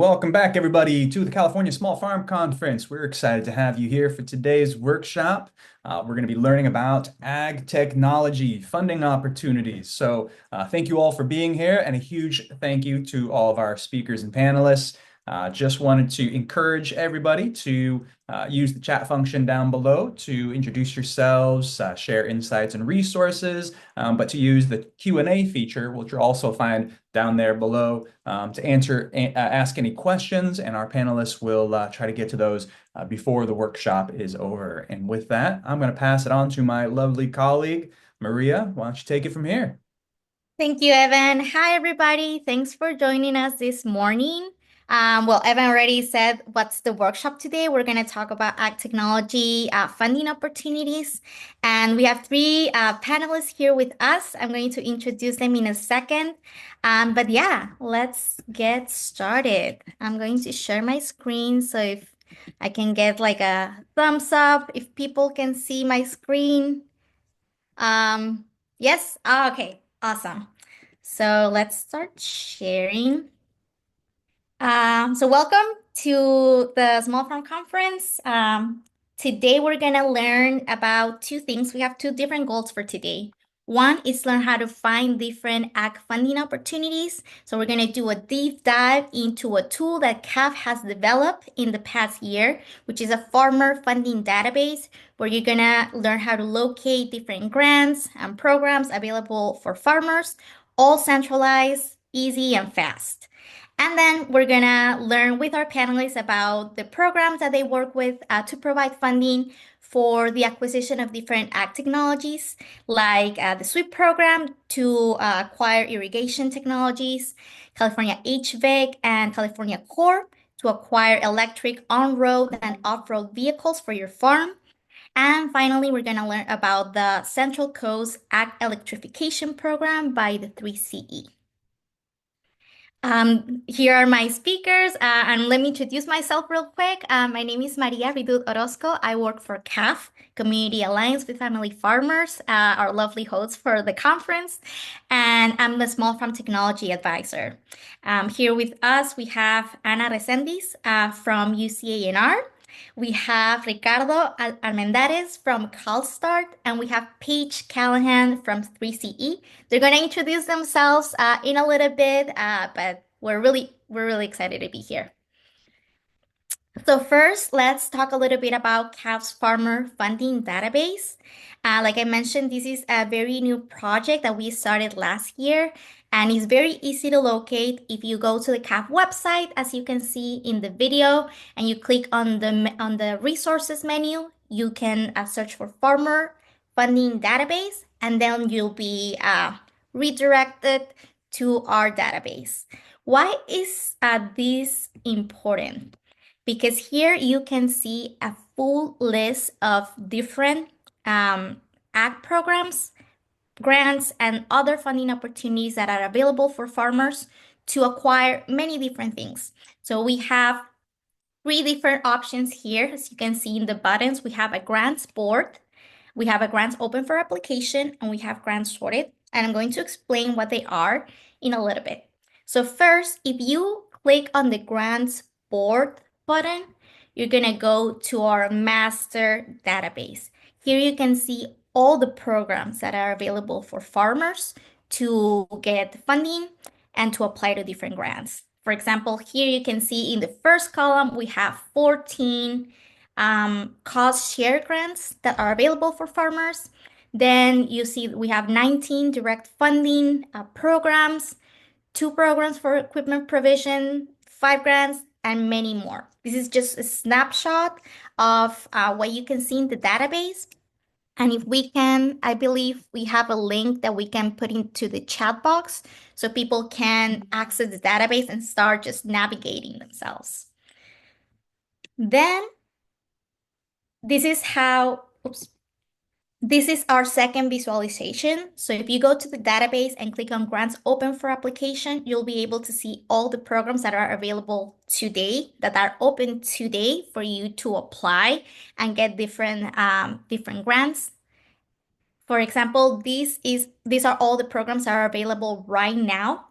welcome back, everybody, to the California Small Farm Conference. We're excited to have you here for today's workshop. We're going to be learning about ag technology funding opportunities. Thank you all for being here, and a huge thank you to all of our speakers and panelists. Just wanted to encourage everybody to use the chat function down below to introduce yourselves, share insights and resources, but to use the Q&A feature, which you'll also find down there below, to ask any questions, and our panelists will try to get to those before the workshop is over. And with that, I'm going to pass it on to my lovely colleague, Maria. Why don't you take it from here? Thank you, Evan. Hi, everybody. Thanks for joining us this morning. Evan already said what's the workshop today. We're going to talk about ag technology funding opportunities. And we have three panelists here with us. I'm going to introduce them in a second. But yeah, let's get started. I'm going to share my screen. So if I can get like a thumbs up, if people can see my screen. Yes. Okay. Awesome. So let's start sharing. Welcome to the Small Farm Conference. Today we're gonna learn about two things. We have two different goals for today. One is learn how to find different ag funding opportunities. So we're gonna do a deep dive into a tool that CAFF has developed in the past year, which is a farmer funding database where you're gonna learn how to locate different grants and programs available for farmers, all centralized, easy, and fast. And then we're gonna learn with our panelists about the programs that they work with to provide funding for the acquisition of different ag technologies, like the SWIP program to acquire irrigation technologies, California HVAC and California Core to acquire electric on-road and off-road vehicles for your farm. And finally, we're gonna learn about the Central Coast Ag Electrification program by the 3CE. Here are my speakers, and let me introduce myself real quick. My name is Maria Ridoutt-Orozco. I work for CAFF, Community Alliance with Family Farmers, our lovely host for the conference, and I'm the Small Farm Technology Advisor. Here with us, we have Ana Resendiz from UCANR. We have Ricardo Armendarez from CalSTART, and we have Paige Callaghan from 3CE. They're going to introduce themselves in a little bit, but we're really excited to be here. So first, let's talk a little bit about CAF's Farmer Funding Database. Like I mentioned, this is a very new project that we started last year, and it's very easy to locate if you go to the CAF website, as you can see in the video, and you click on the resources menu. You can search for Farmer Funding Database, and then you'll be redirected to our database. Why is this important? Because here you can see a full list of different ag programs, grants, and other funding opportunities that are available for farmers to acquire many different things. So we have three different options here. As you can see in the buttons, we have a grants board, we have a grants open for application, and we have grants sorted. And I'm going to explain what they are in a little bit. So first, if you click on the grants board button, you're going to go to our master database. Here you can see all the programs that are available for farmers to get funding and to apply to different grants. For example, here you can see in the first column, we have 14 cost share grants that are available for farmers. Then you see we have 19 direct funding programs, 2 programs for equipment provision, 5 grants, and many more. This is just a snapshot of what you can see in the database. And if we can, I believe we have a link that we can put into the chat box so people can access the database and start just navigating themselves. Then this is how, oops, this is our second visualization. So if you go to the database and click on grants open for application, you'll be able to see all the programs that are available today, that are open today for you to apply and get different grants. For example, these are all the programs that are available right now.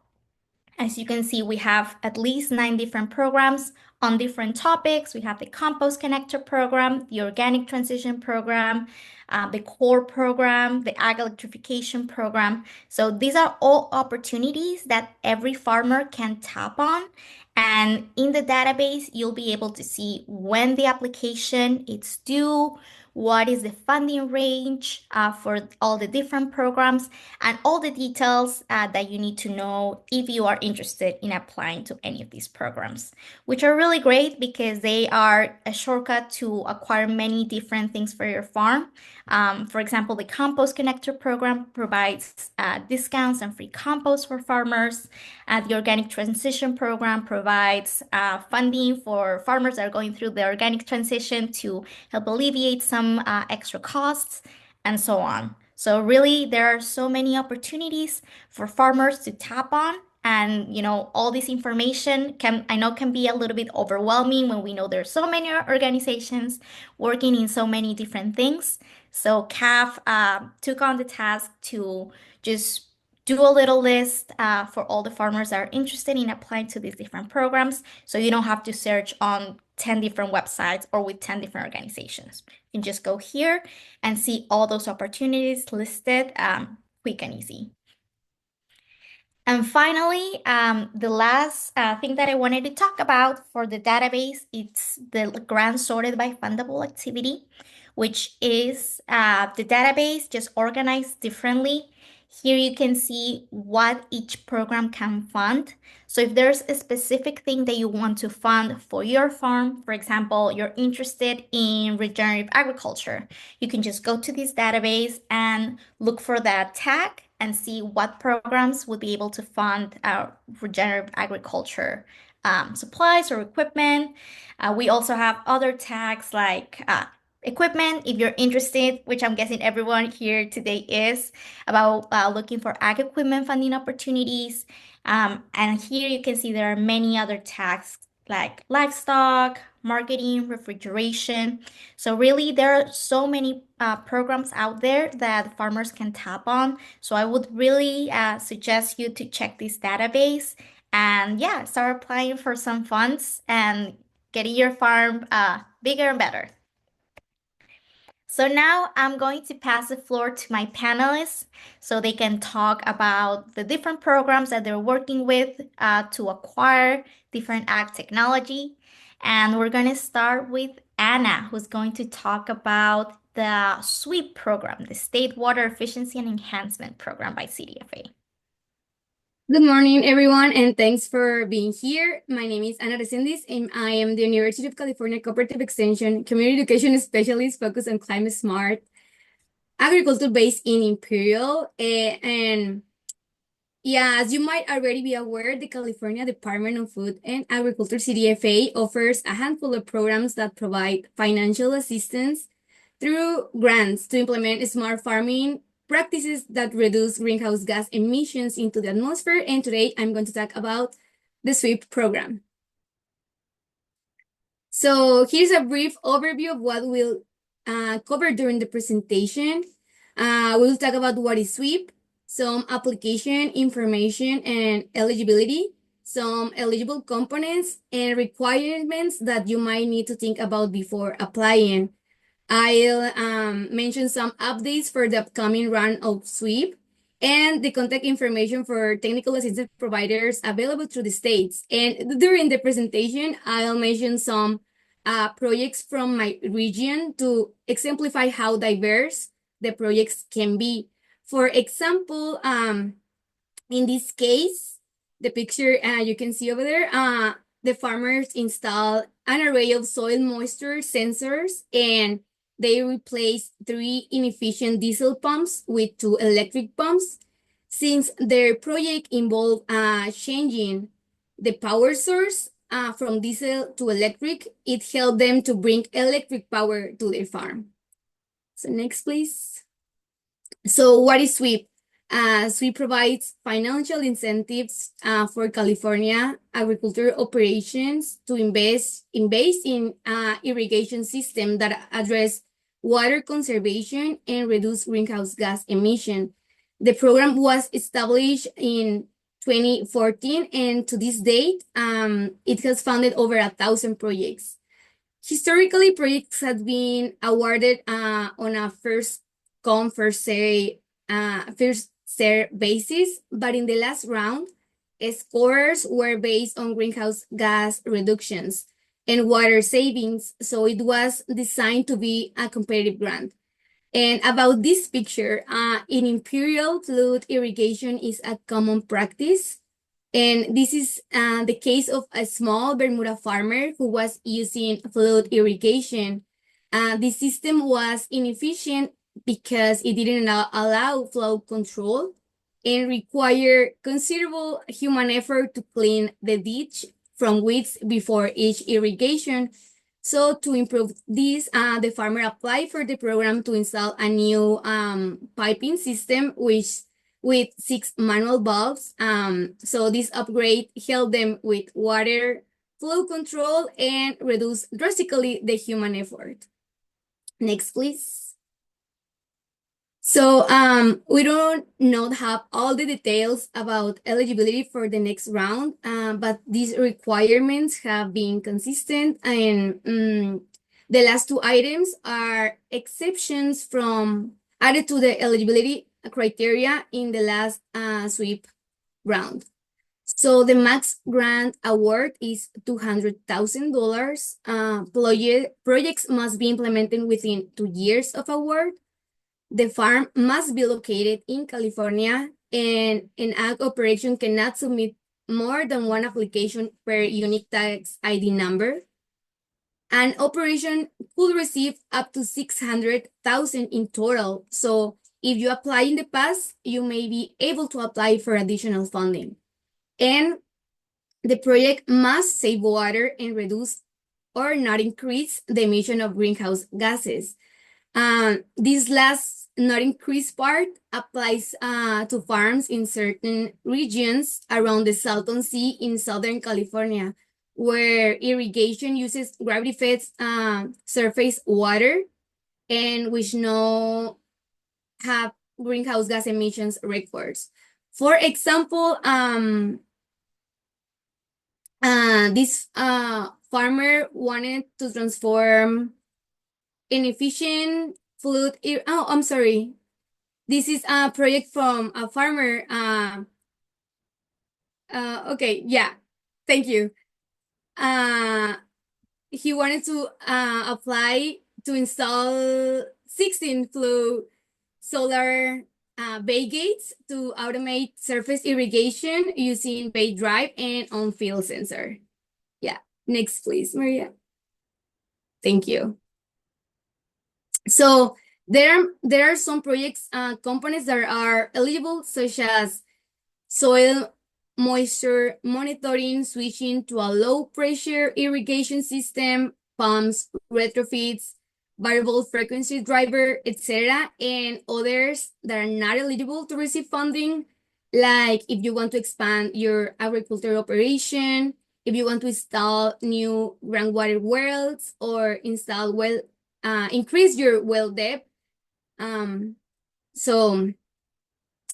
As you can see, we have at least 9 different programs on different topics. We have the Compost Connector program, the Organic Transition program, the Core program, the Ag Electrification program. So these are all opportunities that every farmer can tap on. And in the database, you'll be able to see when the application is due, what is the funding range for all the different programs, and all the details that you need to know if you are interested in applying to any of these programs, which are really great because they are a shortcut to acquire many different things for your farm. For example, the Compost Connector program provides discounts and free compost for farmers. The Organic Transition program provides funding for farmers that are going through the organic transition to help alleviate some extra costs, and so on. So really, there are so many opportunities for farmers to tap on. And all this information can be a little bit overwhelming when we know there's so many organizations working in so many different things. So CAF took on the task to just do a little list for all the farmers that are interested in applying to these different programs. So you don't have to search on 10 different websites or with 10 different organizations. You can just go here and see all those opportunities listed quick and easy. And finally, the last thing that I wanted to talk about for the database, it's the grants sorted by fundable activity, which is the database just organized differently. Here you can see what each program can fund. So if there's a specific thing that you want to fund for your farm, for example, you're interested in regenerative agriculture, you can just go to this database and look for that tag and see what programs would be able to fund regenerative agriculture supplies or equipment. We also have other tags like equipment, if you're interested, which I'm guessing everyone here today is, about looking for ag equipment funding opportunities. And here you can see there are many other tags like livestock, marketing, refrigeration. So really, there are so many programs out there that farmers can tap on. So I would really suggest you to check this database and yeah, start applying for some funds and getting your farm bigger and better. So now I'm going to pass the floor to my panelists so they can talk about the different programs that they're working with to acquire different ag technology. And we're going to start with Anna, who's going to talk about the SWEEP program, the State Water Efficiency and Enhancement Program by CDFA. Good morning, everyone, and thanks for being here. My name is Ana Resendiz, and I am the University of California Cooperative Extension Community Education Specialist focused on climate smart agriculture based in Imperial. And yeah, as you might already be aware, the California Department of Food and Agriculture CDFA offers a handful of programs that provide financial assistance through grants to implement smart farming practices that reduce greenhouse gas emissions into the atmosphere. And today I'm going to talk about the SWEEP program. So here's a brief overview of what we'll cover during the presentation. We'll talk about what is SWEEP, some application information and eligibility, some eligible components and requirements that you might need to think about before applying. I'll mention some updates for the upcoming round of SWEEP and the contact information for technical assistance providers available through the states. And during the presentation, I'll mention some projects from my region to exemplify how diverse the projects can be. For example, in this case, the picture you can see over there, the farmers install an array of soil moisture sensors and they replace 3 inefficient diesel pumps with 2 electric pumps. Since their project involved changing the power source from diesel to electric, it helped them to bring electric power to their farm. So next, please. So what is SWEEP? SWEEP provides financial incentives for California agriculture operations to invest in irrigation systems that address water conservation and reduce greenhouse gas emission. The program was established in 2014, and to this date, it has funded over 1,000 projects. Historically, projects have been awarded on a first come, first served basis, but in the last round, scores were based on greenhouse gas reductions and water savings, so it was designed to be a competitive grant. And about this picture, in imperial fluid irrigation is a common practice. And this is the case of a small Bermuda farmer who was using fluid irrigation. The system was inefficient because it didn't allow flow control and required considerable human effort to clean the ditch from weeds before each irrigation. So to improve this, the farmer applied for the program to install a new piping system with 6 manual valves. So this upgrade helped them with water flow control and reduce drastically the human effort. Next, please. So we don't not have all the details about eligibility for the next round, but these requirements have been consistent, and the last two items are exceptions from added to the eligibility criteria in the last sweep round. So the max grant award is $200,000. Projects must be implemented within 2 years of award. The farm must be located in California, and an ag operation cannot submit more than one application per unique tax ID number. An operation could receive up to $600,000 in total. So if you apply in the past, you may be able to apply for additional funding. And the project must save water and reduce or not increase the emission of greenhouse gases. This last not increase part applies to farms in certain regions around the Salton Sea in Southern California, where irrigation uses gravity-fed surface water and which no have greenhouse gas emissions records. For example, this farmer wanted to transform inefficient fluid. Oh, I'm sorry. This is a project from a farmer. Okay, yeah. Thank you. He wanted to apply to install 16 flow solar bay gates to automate surface irrigation using bay drive and on-field sensor. Yeah. Next, please, Maria. Thank you. So there are some projects components that are eligible, such as soil moisture monitoring, switching to a low pressure irrigation system, pumps, retrofits, variable frequency driver, etc., and others that are not eligible to receive funding, like if you want to expand your agricultural operation, if you want to install new groundwater wells, or install increase your well depth. So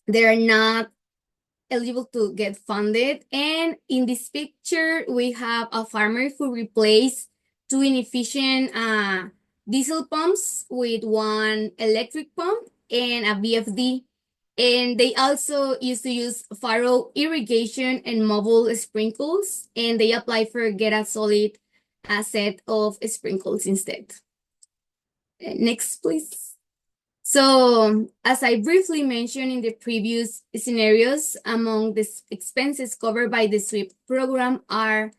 they're not eligible to get funded. And in this picture, we have a farmer who replaced 2 inefficient diesel pumps with 1 electric pump and a VFD. And they also used to use furrow irrigation and mobile sprinkles, and they apply for get a solid set of sprinkles instead. Next, please. So, as I briefly mentioned in the previous scenarios, among the expenses covered by the SWIP program are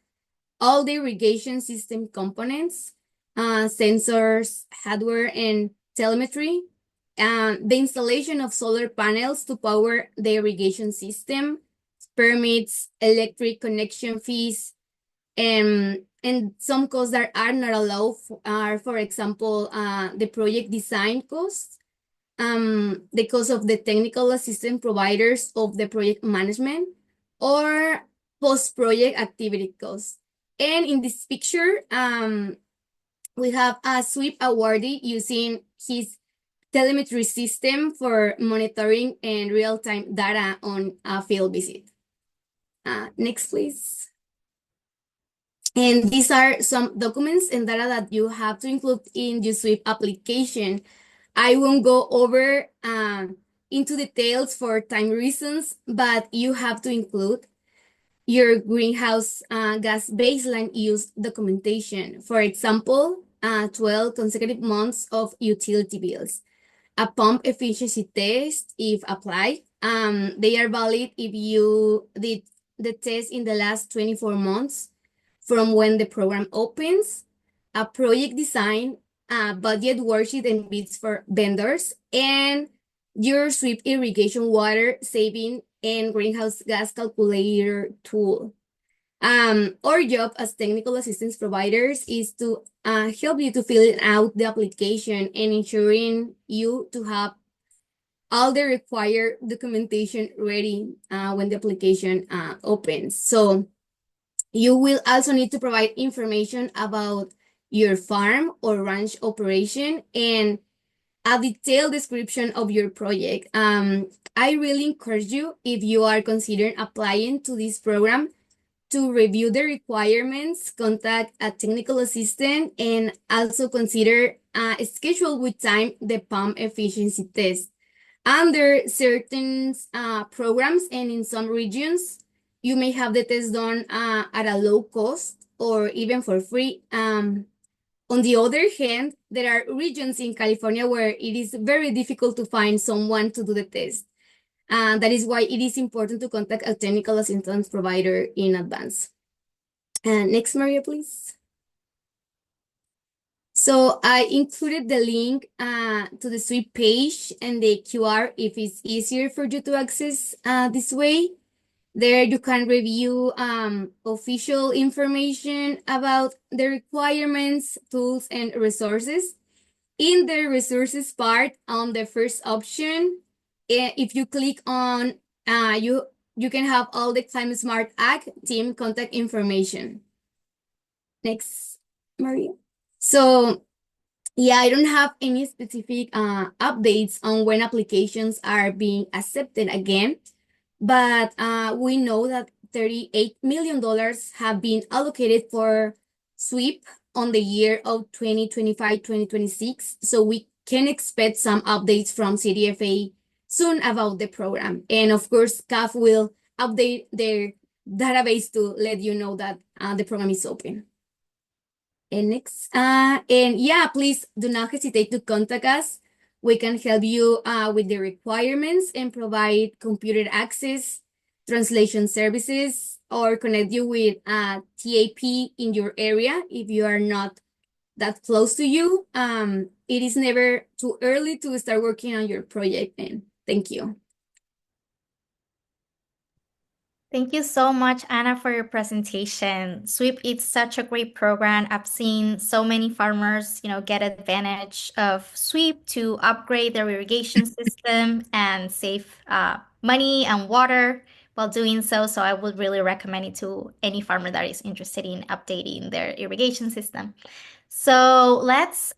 all the irrigation system components, sensors, hardware, and telemetry, the installation of solar panels to power the irrigation system, permits, electric connection fees, and some costs that are not allowed are, for example, the project design costs, the cost of the technical assistant providers of the project management, or post-project activity costs. And in this picture, we have a SWIP awardee using his telemetry system for monitoring and real-time data on a field visit. Next, please. And these are some documents and data that you have to include in your SWIFT application. I won't go over into details for time reasons, but you have to include your greenhouse gas baseline use documentation. For example, 12 consecutive months of utility bills, a pump efficiency test if applied. They are valid if you did the test in the last 24 months from when the program opens, a project design, a budget worksheet and bids for vendors, and your SWIFT irrigation water saving and greenhouse gas calculator tool. Our job as technical assistance providers is to help you to fill out the application and ensuring you to have all the required documentation ready when the application opens. So you will also need to provide information about your farm or ranch operation and a detailed description of your project. I really encourage you, if you are considering applying to this program, to review the requirements, contact a technical assistant, and also consider schedule with time the pump efficiency test. Under certain programs and in some regions, you may have the test done at a low cost or even for free. On the other hand, there are regions in California where it is very difficult to find someone to do the test. That is why it is important to contact a technical assistance provider in advance. Next, Maria, please. So I included the link to the SWIFT page and the QR if it's easier for you to access this way. There you can review official information about the requirements, tools, and resources. In the resources part, on the first option, if you click on, you can have all the Climate Smart Ag team contact information. Next, Maria. So yeah, I don't have any specific updates on when applications are being accepted again, but we know that $38 million have been allocated for SWIP on the year of 2025-2026. So we can expect some updates from CDFA soon about the program. And of course, CAFF will update their database to let you know that the program is open. And next, and yeah, please do not hesitate to contact us. We can help you with the requirements and provide computer access, translation services, or connect you with TAP in your area if you are not that close to you. It is never too early to start working on your project, and thank you. Thank you so much, Anna, for your presentation. SWIP is such a great program. I've seen so many farmers, get advantage of SWIP to upgrade their irrigation system and save money and water while doing so. So I would really recommend it to any farmer that is interested in updating their irrigation system. So let's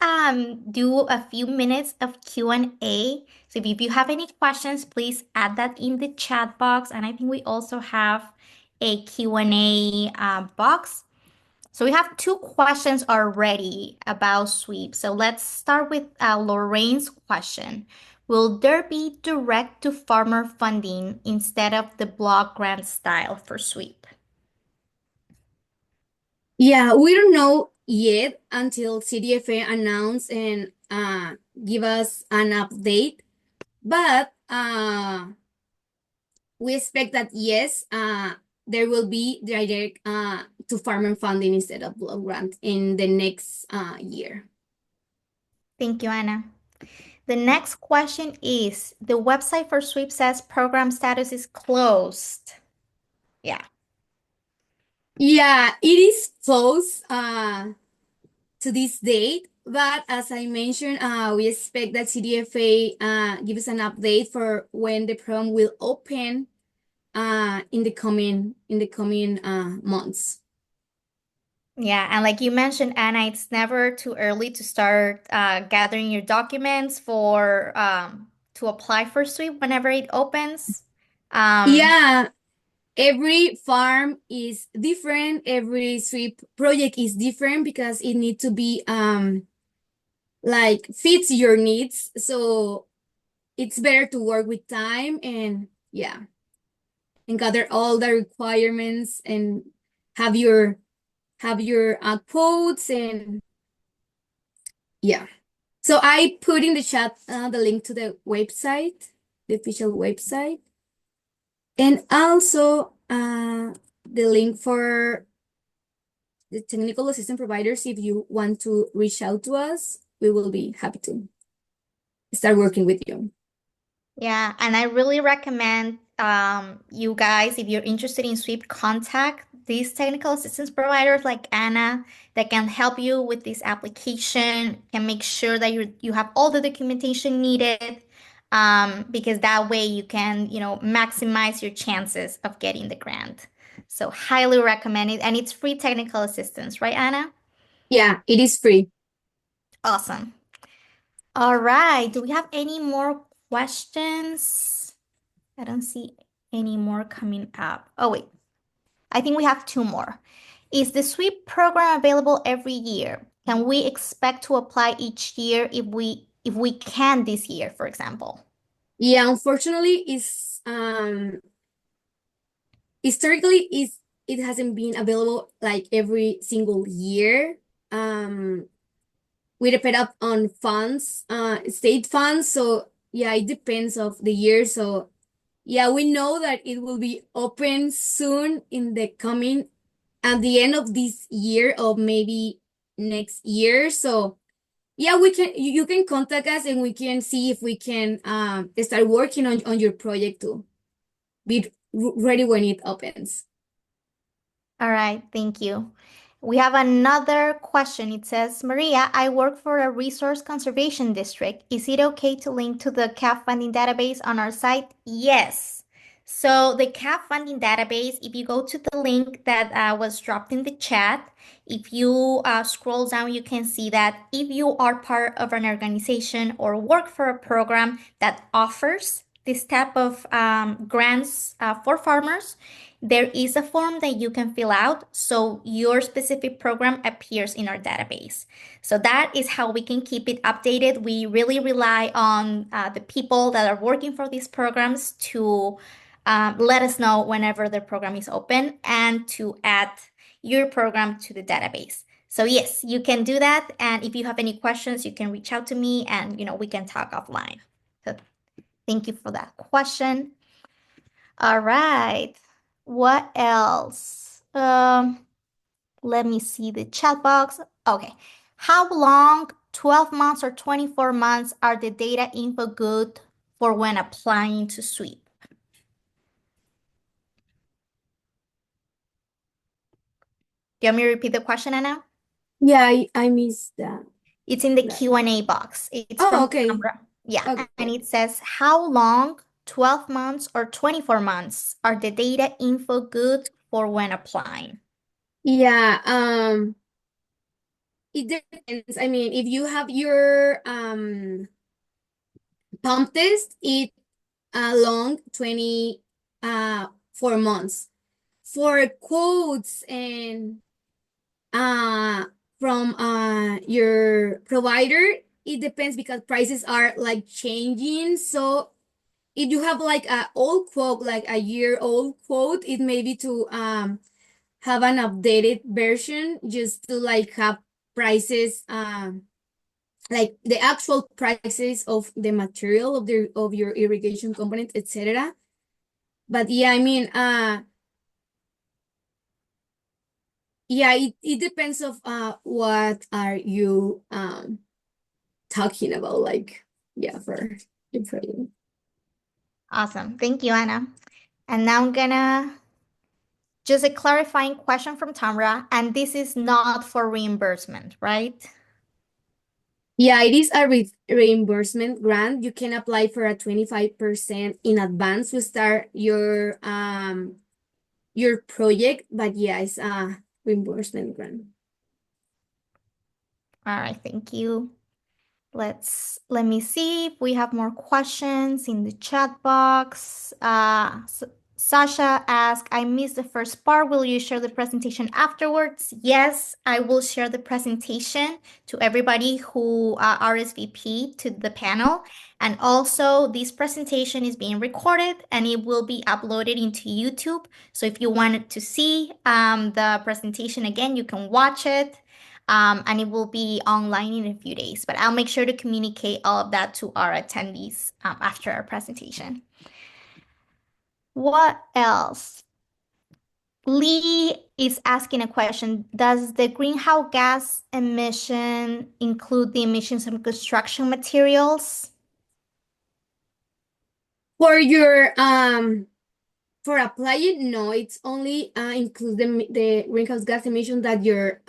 do a few minutes of Q&A. So if you have any questions, please add that in the chat box. And I think we also have a Q&A box. So we have two questions already about SWIP. So let's start with Lorraine's question. Will there be direct to farmer funding instead of the block grant style for SWIP? Yeah, we don't know yet until CDFA announce and give us an update, but we expect that yes, there will be direct to farmer funding instead of block grant in the next year. Thank you, Anna. The next question is, the website for SWIP says program status is closed. Yeah. Yeah, it is close to this date, but as I mentioned, we expect that CDFA give us an update for when the program will open in the coming months. Yeah, and like you mentioned, Anna, it's never too early to start gathering your documents to apply for SWIP whenever it opens. Yeah, every farm is different. Every sweep project is different because it needs to be like fits your needs. So it's better to work with time and yeah, and gather all the requirements and have your quotes and yeah. So I put in the chat the link to the website, the official website, and also the link for the technical assistant providers. If you want to reach out to us, we will be happy to start working with you. Yeah, and I really recommend you guys, if you're interested in sweep, contact these technical assistance providers like Anna that can help you with this application, can make sure that you have all the documentation needed, because that way you can, maximize your chances of getting the grant. So highly recommend it, and it's free technical assistance, right, Anna? Yeah, it is free. Awesome. All right. Do we have any more questions? I don't see any more coming up. Oh, wait. I think we have two more. Is the SWEEP program available every year? Can we expect to apply each year if we can this year, for example? Yeah, unfortunately, is historically is it hasn't been available like every single year. We depend up on funds, state funds. So yeah, it depends of the year. So yeah, we know that it will be open soon in the coming at the end of this year or maybe next year. So yeah, we can you can contact us and we can see if we can start working on your project to be ready when it opens. All right, thank you. We have another question. It says, Maria, I work for a resource conservation district. Is it okay to link to the CAF funding database on our site? Yes. So the CAF funding database, if you go to the link that was dropped in the chat, if you scroll down, you can see that if you are part of an organization or work for a program that offers this type of grants for farmers, there is a form that you can fill out so your specific program appears in our database. So that is how we can keep it updated. We really rely on the people that are working for these programs to let us know whenever the program is open and to add your program to the database. So yes, you can do that. And if you have any questions, you can reach out to me and we can talk offline. So thank you for that question. All right. What else? Let me see the chat box. Okay. How long, 12 months or 24 months, are the data info good for when applying to SWEEP? Do you want me to repeat the question, Anna? Yeah, I missed that. It's in the That. Q&A box. It's Oh, from okay. Sandra. Yeah, and Okay. it says, how long, 12 months or 24 months, are the data info good for when applying? Yeah, it depends. I mean, if you have your pump test, it long 4 months. For quotes and uh from your provider, it depends because prices are like changing. So if you have like a old quote, like a year old quote, it may be to have an updated version just to like have prices like the actual prices of the material of your irrigation component, etc. But yeah, I mean yeah, it depends of what are you talking about, like yeah, for your project. Awesome. Thank you, Anna. And now I'm gonna just a clarifying question from Tamra, and this is not for reimbursement, right? Yeah, it is a reimbursement grant. You can apply for a 25% in advance to start your project, but yeah, it's a reimbursement grant. All right, thank you. Let me see if we have more questions in the chat box. Sasha asked, I missed the first part. Will you share the presentation afterwards? Yes, I will share the presentation to everybody who RSVP to the panel. And also, this presentation is being recorded and it will be uploaded into YouTube. So if you wanted to see the presentation again, you can watch it. And it will be online in a few days. But I'll make sure to communicate all of that to our attendees after our presentation. What else? Lee is asking a question. Does the greenhouse gas emission include the emissions of construction materials? For your for applying, no, it's only includes the greenhouse gas emission that your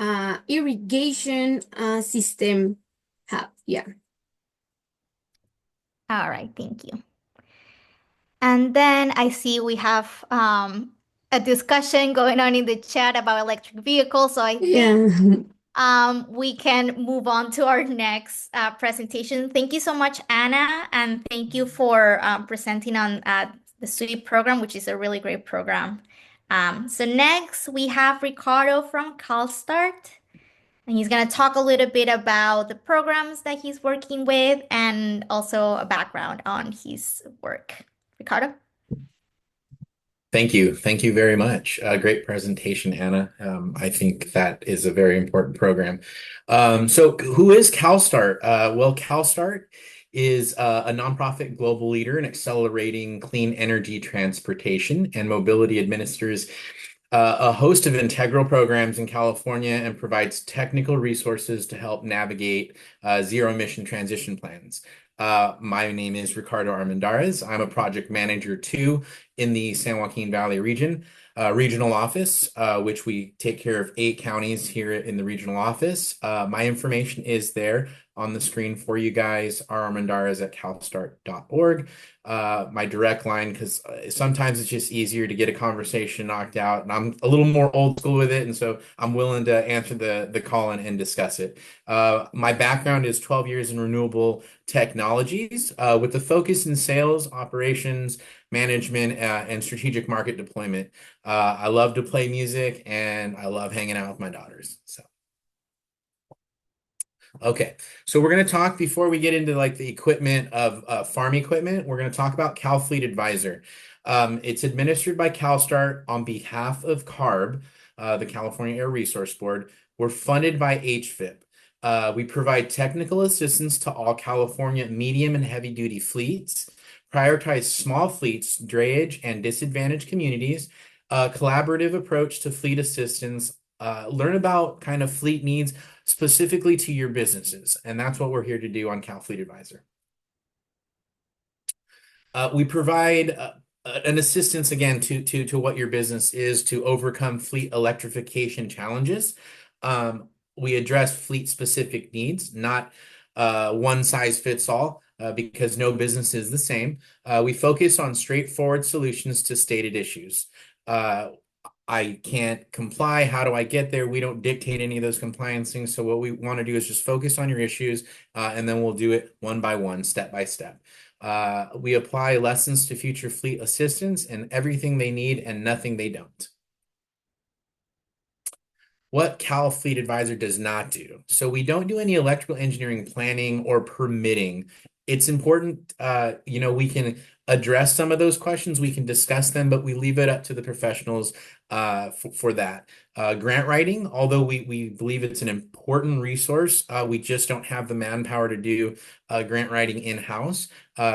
irrigation system have. Yeah. All right, thank you. And then I see we have a discussion going on in the chat about electric vehicles. So I think we can move on to our next presentation. Thank you so much, Anna, and thank you for presenting on the SWEEP program, which is a really great program. So next we have Ricardo from CalSTART, and he's going to talk a little bit about the programs that he's working with and also a background on his work. Ricardo? Thank you. Thank you very much. Great presentation, Anna. I think that is a very important program. So who is CalSTART? Well, CalSTART is a nonprofit global leader in accelerating clean energy transportation and mobility, administers a host of integral programs in California and provides technical resources to help navigate zero emission transition plans. My name is Ricardo Armendarez. I'm a project manager too in the San Joaquin Valley region, regional office, which we take care of 8 counties here in the regional office. My information is there on the screen for you guys, armendarez@calstart.org. My direct line, because sometimes it's just easier to get a conversation knocked out, and I'm a little more old school with it, and so I'm willing to answer the call and discuss it. My background is 12 years in renewable technologies with a focus in sales, operations, management, and strategic market deployment. I love to play music, and I love hanging out with my daughters. Okay, so we're going to talk before we get into like the equipment of farm equipment. We're going to talk about Cal Fleet Advisor. It's administered by CalSTART on behalf of CARB, the California Air Resource Board. We're funded by HFIP. We provide technical assistance to all California medium and heavy duty fleets, prioritize small fleets, drayage, and disadvantaged communities, collaborative approach to fleet assistance, learn about kind of fleet needs specifically to your businesses. And that's what we're here to do on Cal Fleet Advisor. We provide an assistance again to what your business is to overcome fleet electrification challenges. We address fleet specific needs, not one size fits all, because no business is the same. We focus on straightforward solutions to stated issues. I can't comply. How do I get there? We don't dictate any of those compliance things. So what we want to do is just focus on your issues, and then we'll do it one by one, step by step. We apply lessons to future fleet assistants and everything they need and nothing they don't. What Cal Fleet Advisor does not do. So we don't do any electrical engineering planning or permitting. It's important, we can address some of those questions, we can discuss them, but we leave it up to the professionals for that. Grant writing, although we believe it's an important resource, we just don't have the manpower to do grant writing in-house,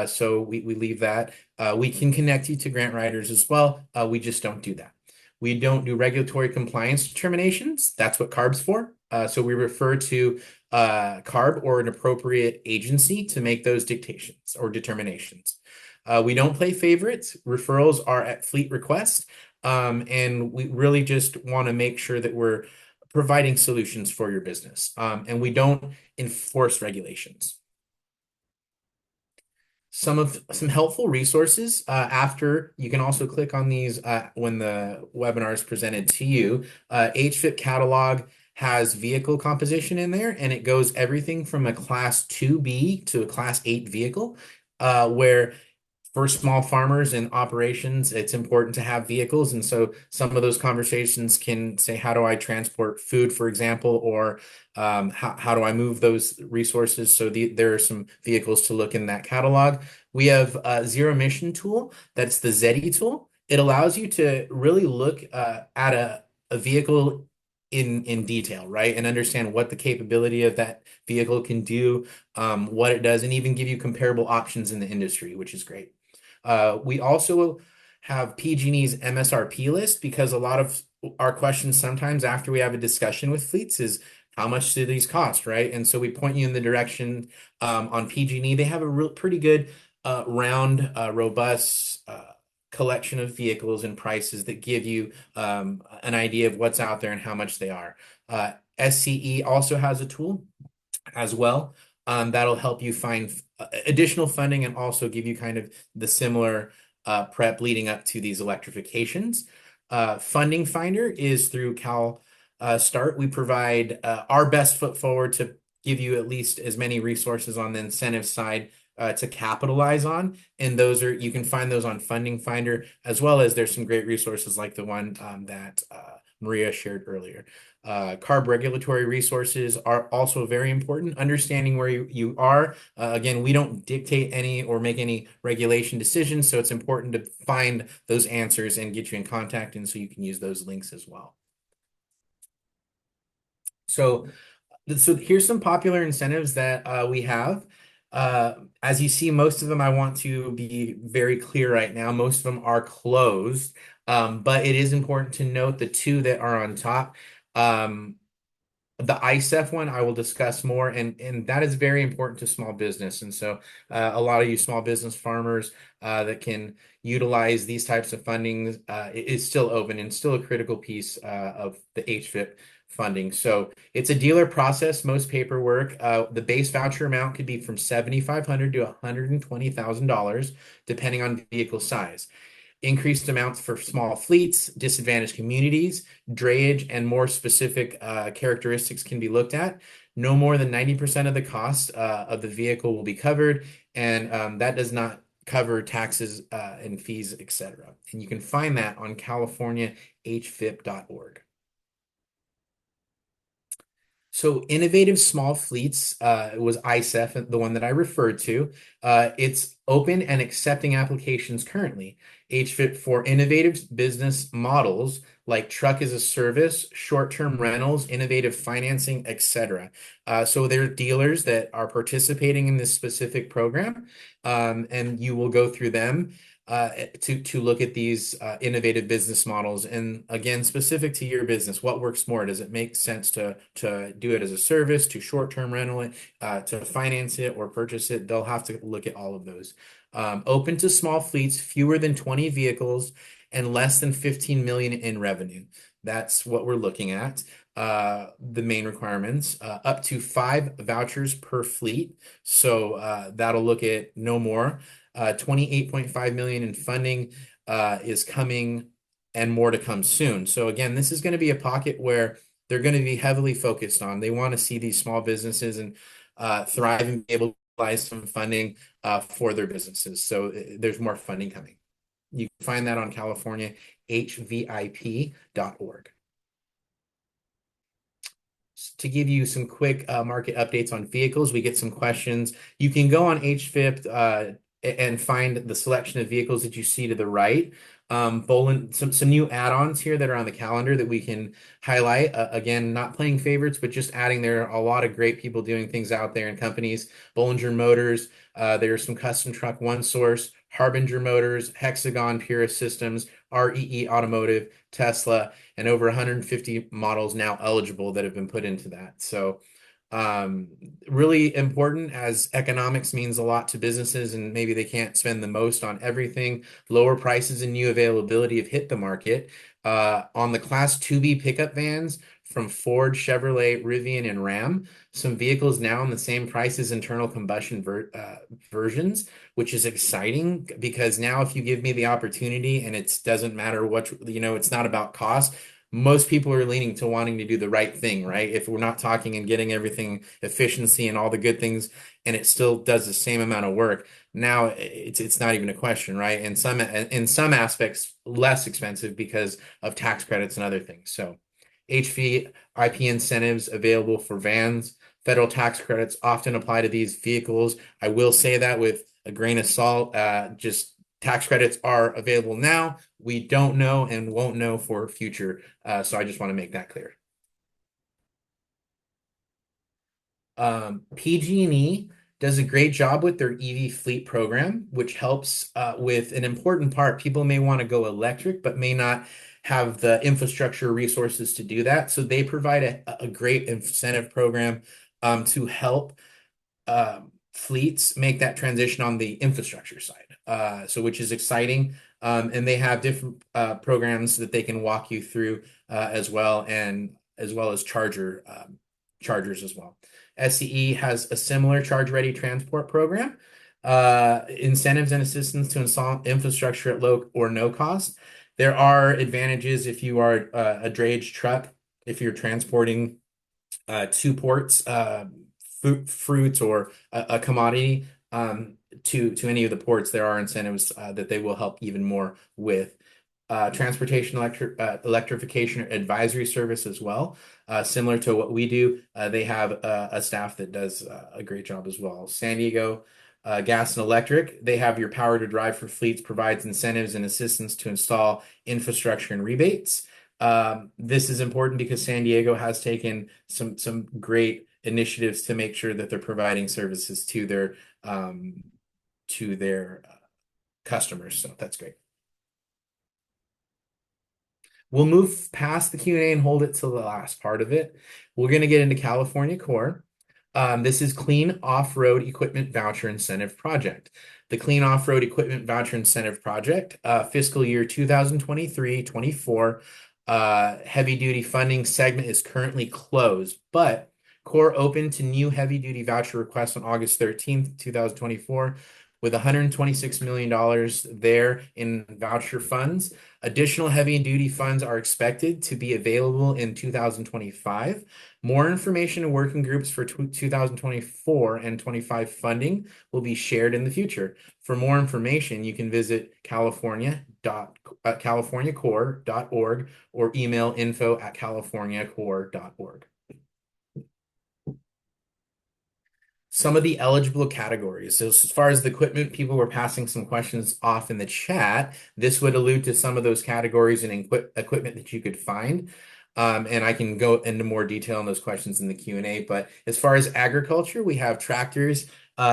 so we leave that. We can connect you to grant writers as well, we just don't do that. We don't do regulatory compliance determinations. That's what CARB's for. So we refer to CARB or an appropriate agency to make those dictations or determinations. We don't play favorites. Referrals are at fleet request. And we really just want to make sure that we're providing solutions for your business. And we don't enforce regulations. Some helpful resources after. You can also click on these when the webinar is presented to you. HFIP catalog has vehicle composition in there, and it goes everything from a class 2B to a class 8 vehicle, where For small farmers and operations, it's important to have vehicles. And so some of those conversations can say, how do I transport food, for example, or how do I move those resources? So there are some vehicles to look in that catalog. We have a zero emission tool. That's the ZEDI tool. It allows you to really look at a vehicle in detail, right? And understand what the capability of that vehicle can do, what it does, and even give you comparable options in the industry, which is great. We also have PG&E's MSRP list, because a lot of our questions sometimes after we have a discussion with fleets is, how much do these cost, right? And so we point you in the direction on PG&E. They have a real pretty good robust collection of vehicles and prices that give you an idea of what's out there and how much they are. SCE also has a tool as well that'll help you find additional funding and also give you kind of the similar prep leading up to these electrifications. Funding Finder is through CalSTART. We provide our best foot forward to give you at least as many resources on the incentive side to capitalize on. And you can find those on Funding Finder, as well as there's some great resources like the one that Maria shared earlier. CARB regulatory resources are also very important. Understanding where you are. Again, we don't dictate any or make any regulation decisions, so it's important to find those answers and get you in contact, and so you can use those links as well. So here's some popular incentives that we have. As you see, most of them, I want to be very clear right now, most of them are closed, but it is important to note the two that are on top. The ICEF one I will discuss more, and that is very important to small business. And so a lot of you small business farmers that can utilize these types of funding is still open and still a critical piece of the HVIP funding. So it's a dealer process, most paperwork. The base voucher amount could be from $7,500 to $120,000, depending on vehicle size. Increased amounts for small fleets, disadvantaged communities, drayage, and more specific characteristics can be looked at. No more than 90% of the cost of the vehicle will be covered, and that does not cover taxes and fees, etc. And you can find that on californiahvip.org. So innovative small fleets was ICEF, the one that I referred to. It's open and accepting applications currently. HVIP for innovative business models like truck as a service, short-term rentals, innovative financing, etc. So there are dealers that are participating in this specific program, and you will go through them to look at these innovative business models. And again, specific to your business, what works more? Does it make sense to do it as a service, to short-term rental it, to finance it or purchase it? They'll have to look at all of those. Open to small fleets, fewer than 20 vehicles, and less than 15 million in revenue. That's what we're looking at. The main requirements, up to 5 vouchers per fleet. So that'll look at no more. 28.5 million in funding is coming, and more to come soon. So again, this is going to be a pocket where they're going to be heavily focused on. They want to see these small businesses and thrive and be able to utilize some funding for their businesses. So there's more funding coming. You can find that on californiahvip.org. To give you some quick market updates on vehicles, we get some questions. You can go on HVIP and find the selection of vehicles that you see to the right. Bolin, some new add-ons here that are on the calendar that we can highlight. Again, not playing favorites, but just adding there are a lot of great people doing things out there and companies. Bollinger Motors, there's some custom truck one source, Harbinger Motors, Hexagon Purist Systems, REE Automotive, Tesla, and over 150 models now eligible that have been put into that. So really important, as economics means a lot to businesses and maybe they can't spend the most on everything. Lower prices and new availability have hit the market. On the Class 2B pickup vans from Ford, Chevrolet, Rivian, and Ram, some vehicles now in the same price as internal combustion versions, which is exciting because now if you give me the opportunity and it doesn't matter what, it's not about cost. most people are leaning to wanting to do the right thing, right? If we're not talking and getting everything efficiency and all the good things, and it still does the same amount of work, now it's not even a question, right? In some aspects, less expensive because of tax credits and other things. So HVIP incentives available for vans. Federal tax credits often apply to these vehicles. I will say that with a grain of salt, just tax credits are available now. We don't know and won't know for future. So I just want to make that clear. PG&E does a great job with their EV fleet program, which helps with an important part. People may want to go electric, but may not have the infrastructure resources to do that. So they provide a great incentive program to help fleets make that transition on the infrastructure side. So which is exciting. And they have different programs that they can walk you through as well, and as well as chargers as well. SCE has a similar charge-ready transport program, incentives and assistance to install infrastructure at low or no cost. There are advantages if you are a drayage truck, if you're transporting to ports, fruits or a commodity to any of the ports. There are incentives that they will help even more with. Transportation electrification advisory service as well. Similar to what we do, they have a staff that does a great job as well. San Diego Gas and Electric, they have your Power to Drive for Fleets, provides incentives and assistance to install infrastructure and rebates. This is important because San Diego has taken some great initiatives to make sure that they're providing services to their customers. So that's great. We'll move past the Q&A and hold it to the last part of it. We're going to get into California Core. This is Clean Off-Road Equipment Voucher Incentive Project. The Clean Off-Road Equipment Voucher Incentive Project, fiscal year 2023-24, heavy-duty funding segment is currently closed, but Core opened to new heavy-duty voucher requests on August 13th, 2024, with $126 million there in voucher funds. Additional heavy and duty funds are expected to be available in 2025. More information and working groups for 2024 and 25 funding will be shared in the future. For more information, you can visit californiacore.org or email info@californiacore.org. Some of the eligible categories. So as far as the equipment, people were passing some questions off in the chat. This would allude to some of those categories and equipment that you could find. And I can go into more detail on those questions in the Q&A. But as far as agriculture, we have tractors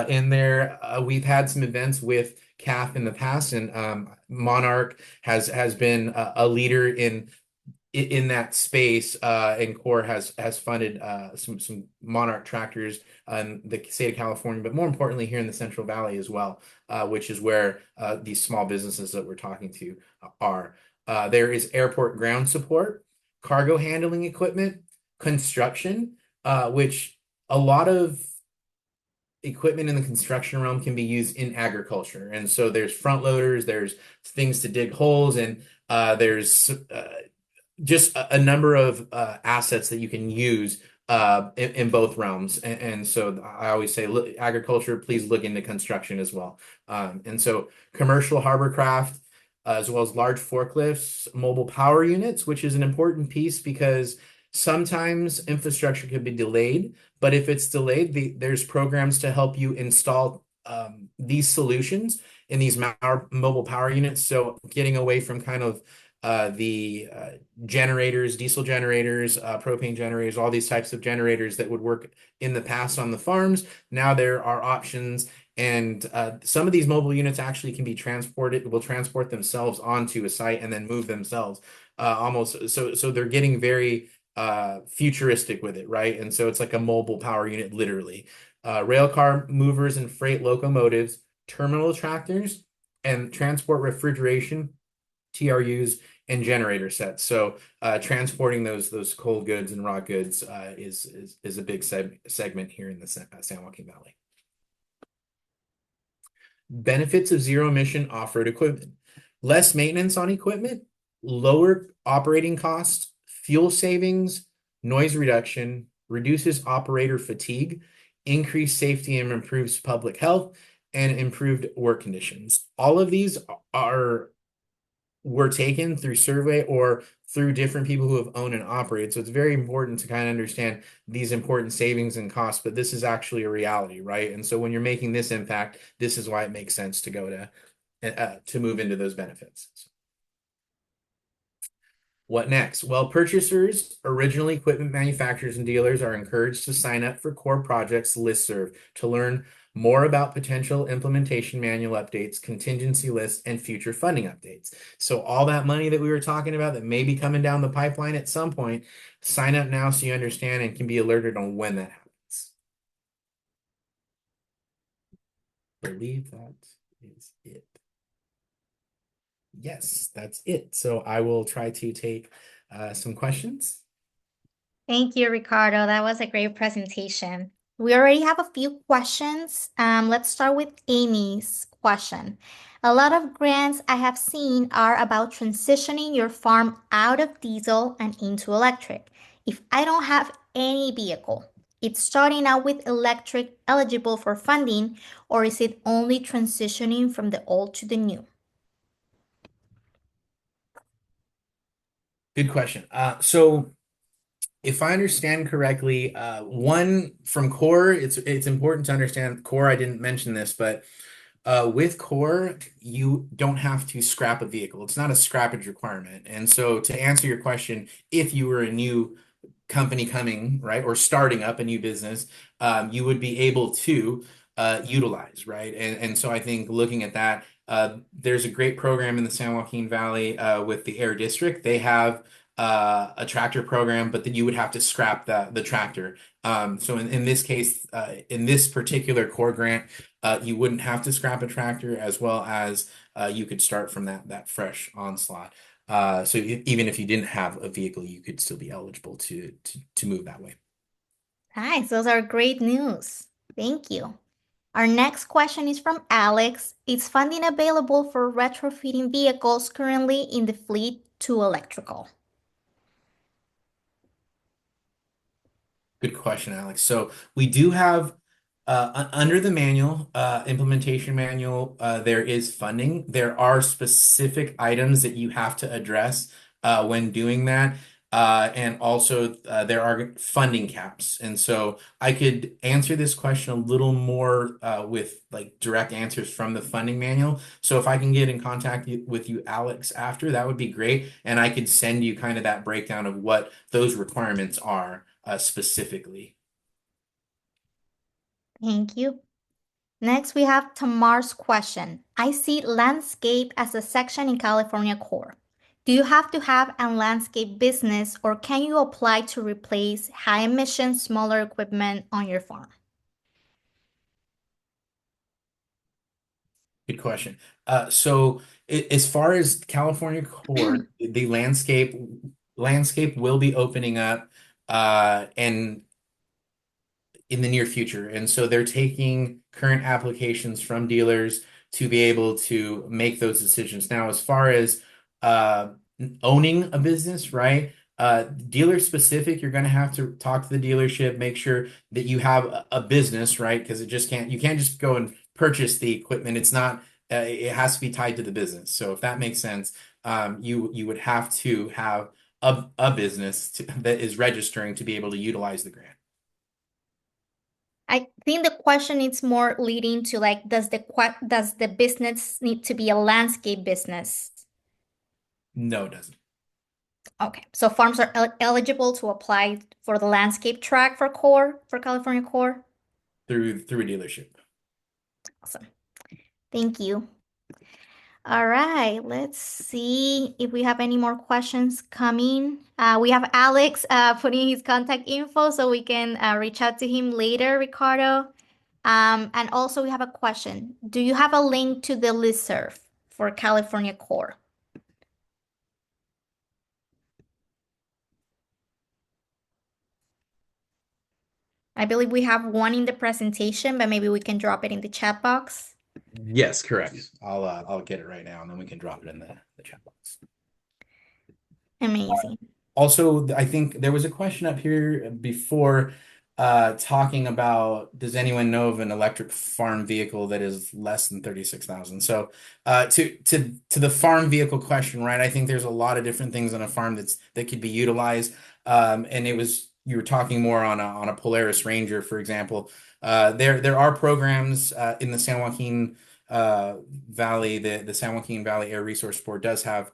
in there. We've had some events with CAFF in the past, and Monarch has been a leader in that space, and Core has funded some Monarch tractors in the state of California, but more importantly here in the Central Valley as well, which is where these small businesses that we're talking to are. There is airport ground support, cargo handling equipment, construction, which a lot of equipment in the construction realm can be used in agriculture. And so there's front loaders, there's things to dig holes, and there's just a number of assets that you can use in both realms. And so I always say, look, agriculture, please look into construction as well. And so commercial hovercraft, as well as large forklifts, mobile power units, which is an important piece because sometimes infrastructure can be delayed, but if it's delayed, there's programs to help you install these solutions in these mobile power units. So getting away from kind of the generators, diesel generators, propane generators, all these types of generators that would work in the past on the farms. Now there are options, and some of these mobile units actually can be transported, will transport themselves onto a site and then move themselves almost. So they're getting very futuristic with it, right? And so it's like a mobile power unit, literally. Rail car movers and freight locomotives, terminal tractors, and transport refrigeration, TRUs, and generator sets. So transporting those cold goods and raw goods is a big segment here in the San Joaquin Valley. Benefits of zero emission off-road equipment: less maintenance on equipment, lower operating costs, fuel savings, noise reduction, reduces operator fatigue, increased safety and improves public health, and improved work conditions. All of these were taken through survey or through different people who have owned and operated. So it's very important to kind of understand these important savings and costs, but this is actually a reality, right? And so when you're making this impact, this is why it makes sense to go to move into those benefits. What next? Well, purchasers, original equipment manufacturers, and dealers are encouraged to sign up for Core Projects listserv to learn more about potential implementation manual updates, contingency lists, and future funding updates. So all that money that we were talking about that may be coming down the pipeline at some point, sign up now so you understand and can be alerted on when that happens. I believe that is it. Yes, that's it. So I will try to take some questions. Thank you, Ricardo. That was a great presentation. We already have a few questions. Let's start with Amy's question. A lot of grants I have seen are about transitioning your farm out of diesel and into electric. If I don't have any vehicle, it's starting out with electric eligible for funding, or is it only transitioning from the old to the new? Good question. So if I understand correctly, one from Core, it's important to understand Core. I didn't mention this, but with Core, you don't have to scrap a vehicle. It's not a scrappage requirement. And so to answer your question, if you were a new company coming, right, or starting up a new business, you would be able to utilize, right? And so I think looking at that, there's a great program in the San Joaquin Valley with the Air District. They have a tractor program, but then you would have to scrap the tractor. So in this case, in this particular Core grant, you wouldn't have to scrap a tractor, as well as you could start from that fresh onslaught. So even if you didn't have a vehicle, you could still be eligible to move that way. Nice, those are great news. Thank you. Our next question is from Alex. Is funding available for retrofitting vehicles currently in the fleet to electrical? Good question, Alex. So we do have under the manual, implementation manual, there is funding. There are specific items that you have to address when doing that. And also there are funding caps. And so I could answer this question a little more with like direct answers from the funding manual. So if I can get in contact with you, Alex, after, that would be great. And I could send you kind of that breakdown of what those requirements are specifically. Thank you. Next, we have Tamar's question. I see landscape as a section in California Core. Do you have to have a landscape business, or can you apply to replace high emission, smaller equipment on your farm? Good question. So as far as California Core, the landscape will be opening up and in the near future. And so they're taking current applications from dealers to be able to make those decisions. Now, as far as owning a business, right? Dealer specific, you're going to have to talk to the dealership, make sure that you have a business, right? Because you can't just go and purchase the equipment. It's not, it has to be tied to the business. So if that makes sense, you would have to have a business that is registering to be able to utilize the grant. I think the question is more leading to like, does the business need to be a landscape business? No, it doesn't. Okay, so farms are eligible to apply for the landscape track for California Core? Through a dealership. Awesome. Thank you. All right, let's see if we have any more questions coming. We have Alex putting his contact info so we can reach out to him later, Ricardo. And also we have a question. Do you have a link to the listserv for California Core? I believe we have one in the presentation, but maybe we can drop it in the chat box. Yes, correct. I'll get it right now, and then we can drop it in the chat box. Amazing. Also, I think there was a question up here before talking about, does anyone know of an electric farm vehicle that is less than 36,000? So to the farm vehicle question, right? I think there's a lot of different things on a farm that could be utilized. And you were talking more on a Polaris Ranger, for example. There are programs in the San Joaquin Valley. The San Joaquin Valley Air Resource Board does have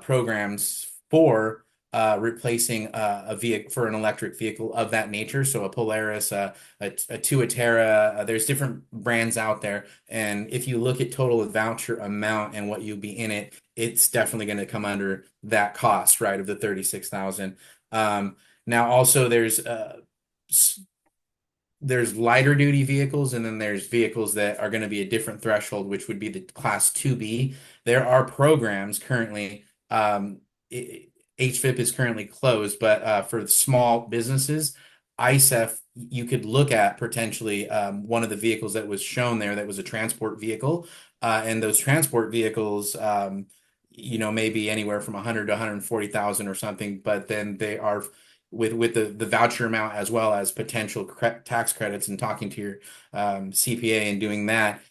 programs for replacing a vehicle for an electric vehicle of that nature. So a Polaris, a Tuatera, there's different brands out there. And if you look at total voucher amount and what you'll be in it, it's definitely going to come under that cost, right, of the 36,000. Now also there's lighter duty vehicles, and then there's vehicles that are going to be a different threshold, which would be the class 2B. There are programs currently, HVIP is currently closed, but for small businesses, ISEF, you could look at potentially one of the vehicles that was shown there that was a transport vehicle. And those transport vehicles, maybe anywhere from 100 to 140,000 or something, but then they are with the voucher amount as well as potential tax credits, and talking to your CPA and doing that,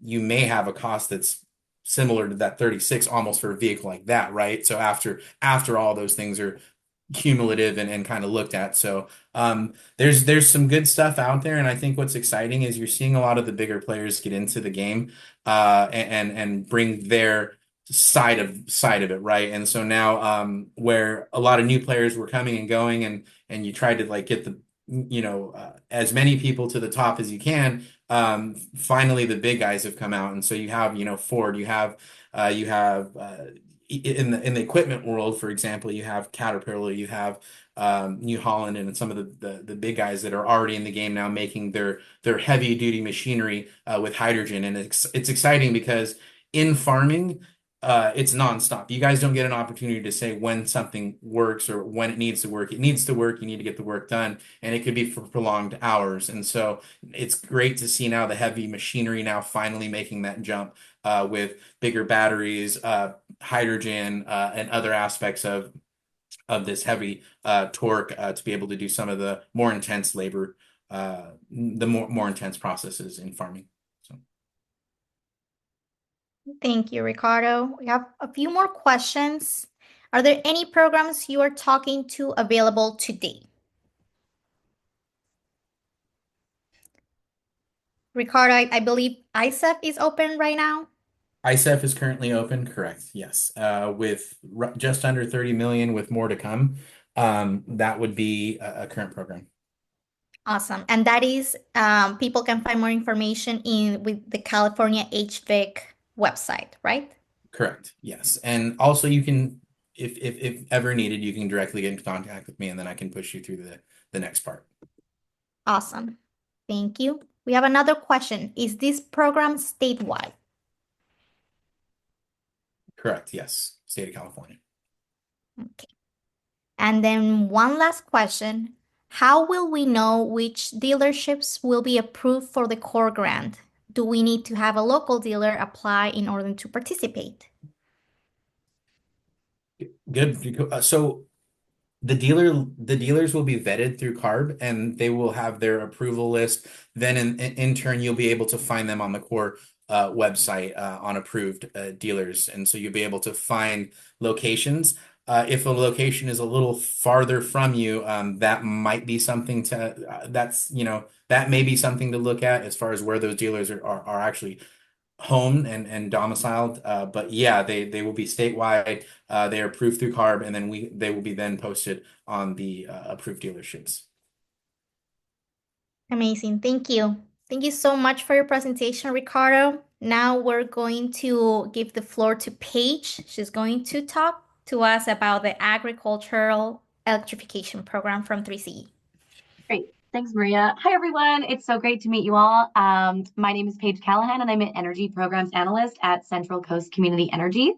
you may have a cost that's similar to that 36 almost for a vehicle like that, right? So after all those things are cumulative and kind of looked at. So there's some good stuff out there, and I think what's exciting is you're seeing a lot of the bigger players get into the game and bring their side of it, right? And so now where a lot of new players were coming and going, and you tried to like get the as many people to the top as you can, finally the big guys have come out. And so you have Ford, you have in the equipment world, for example, you have Caterpillar, you have New Holland, and some of the big guys that are already in the game now making their heavy duty machinery with hydrogen. And it's exciting because in farming, it's nonstop. You guys don't get an opportunity to say when something works or when it needs to work. It needs to work. You need to get the work done, and it could be for prolonged hours. And so it's great to see now the heavy machinery now finally making that jump with bigger batteries, hydrogen, and other aspects of this heavy torque to be able to do some of the more intense labor, the more intense processes in farming. Thank you, Ricardo. We have a few more questions. Are there any programs you are talking to available today? Ricardo, I believe ISEF is open right now. ISEF is currently open, correct? Yes, with just under 30 million, with more to come. That would be a current program. Awesome. And that is, people can find more information with the California HVIC website, right? Correct. Yes. And also you can, if ever needed, you can directly get in contact with me, and then I can push you through the next part. Awesome. Thank you. We have another question. Is this program statewide? Correct. Yes. State of California. Okay. And then one last question. How will we know which dealerships will be approved for the core grant? Do we need to have a local dealer apply in order to participate? Good. So the dealers will be vetted through CARB, and they will have their approval list. Then in turn, you'll be able to find them on the core website on approved dealers. And so you'll be able to find locations. If a location is a little farther from you, that might be something that may be something to look at as far as where those dealers are actually home and domiciled. But yeah, they will be statewide. They are approved through CARB, and then they will be then posted on the approved dealerships. Amazing. Thank you. Thank you so much for your presentation, Ricardo. Now we're going to give the floor to Paige. She's going to talk to us about the agricultural electrification program from 3CE. Great. Thanks, Maria. Hi, everyone. It's so great to meet you all. My name is Paige Callaghan, and I'm an Energy Programs Analyst at Central Coast Community Energy.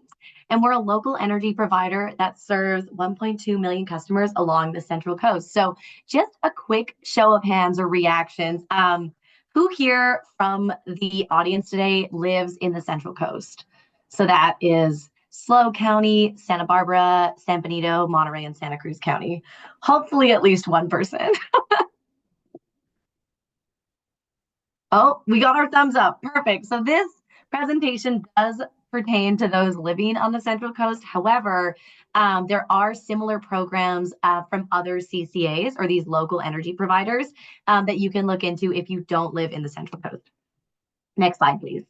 And we're a local energy provider that serves 1.2 million customers along the Central Coast. So just a quick show of hands or reactions. Who here from the audience today lives in the Central Coast? So that is SLO County, Santa Barbara, San Benito, Monterey, and Santa Cruz County. Hopefully at least one person. Oh, we got our thumbs up. Perfect. So this presentation does pertain to those living on the Central Coast. However, there are similar programs from other CCAs or these local energy providers that you can look into if you don't live in the Central Coast. Next slide, please.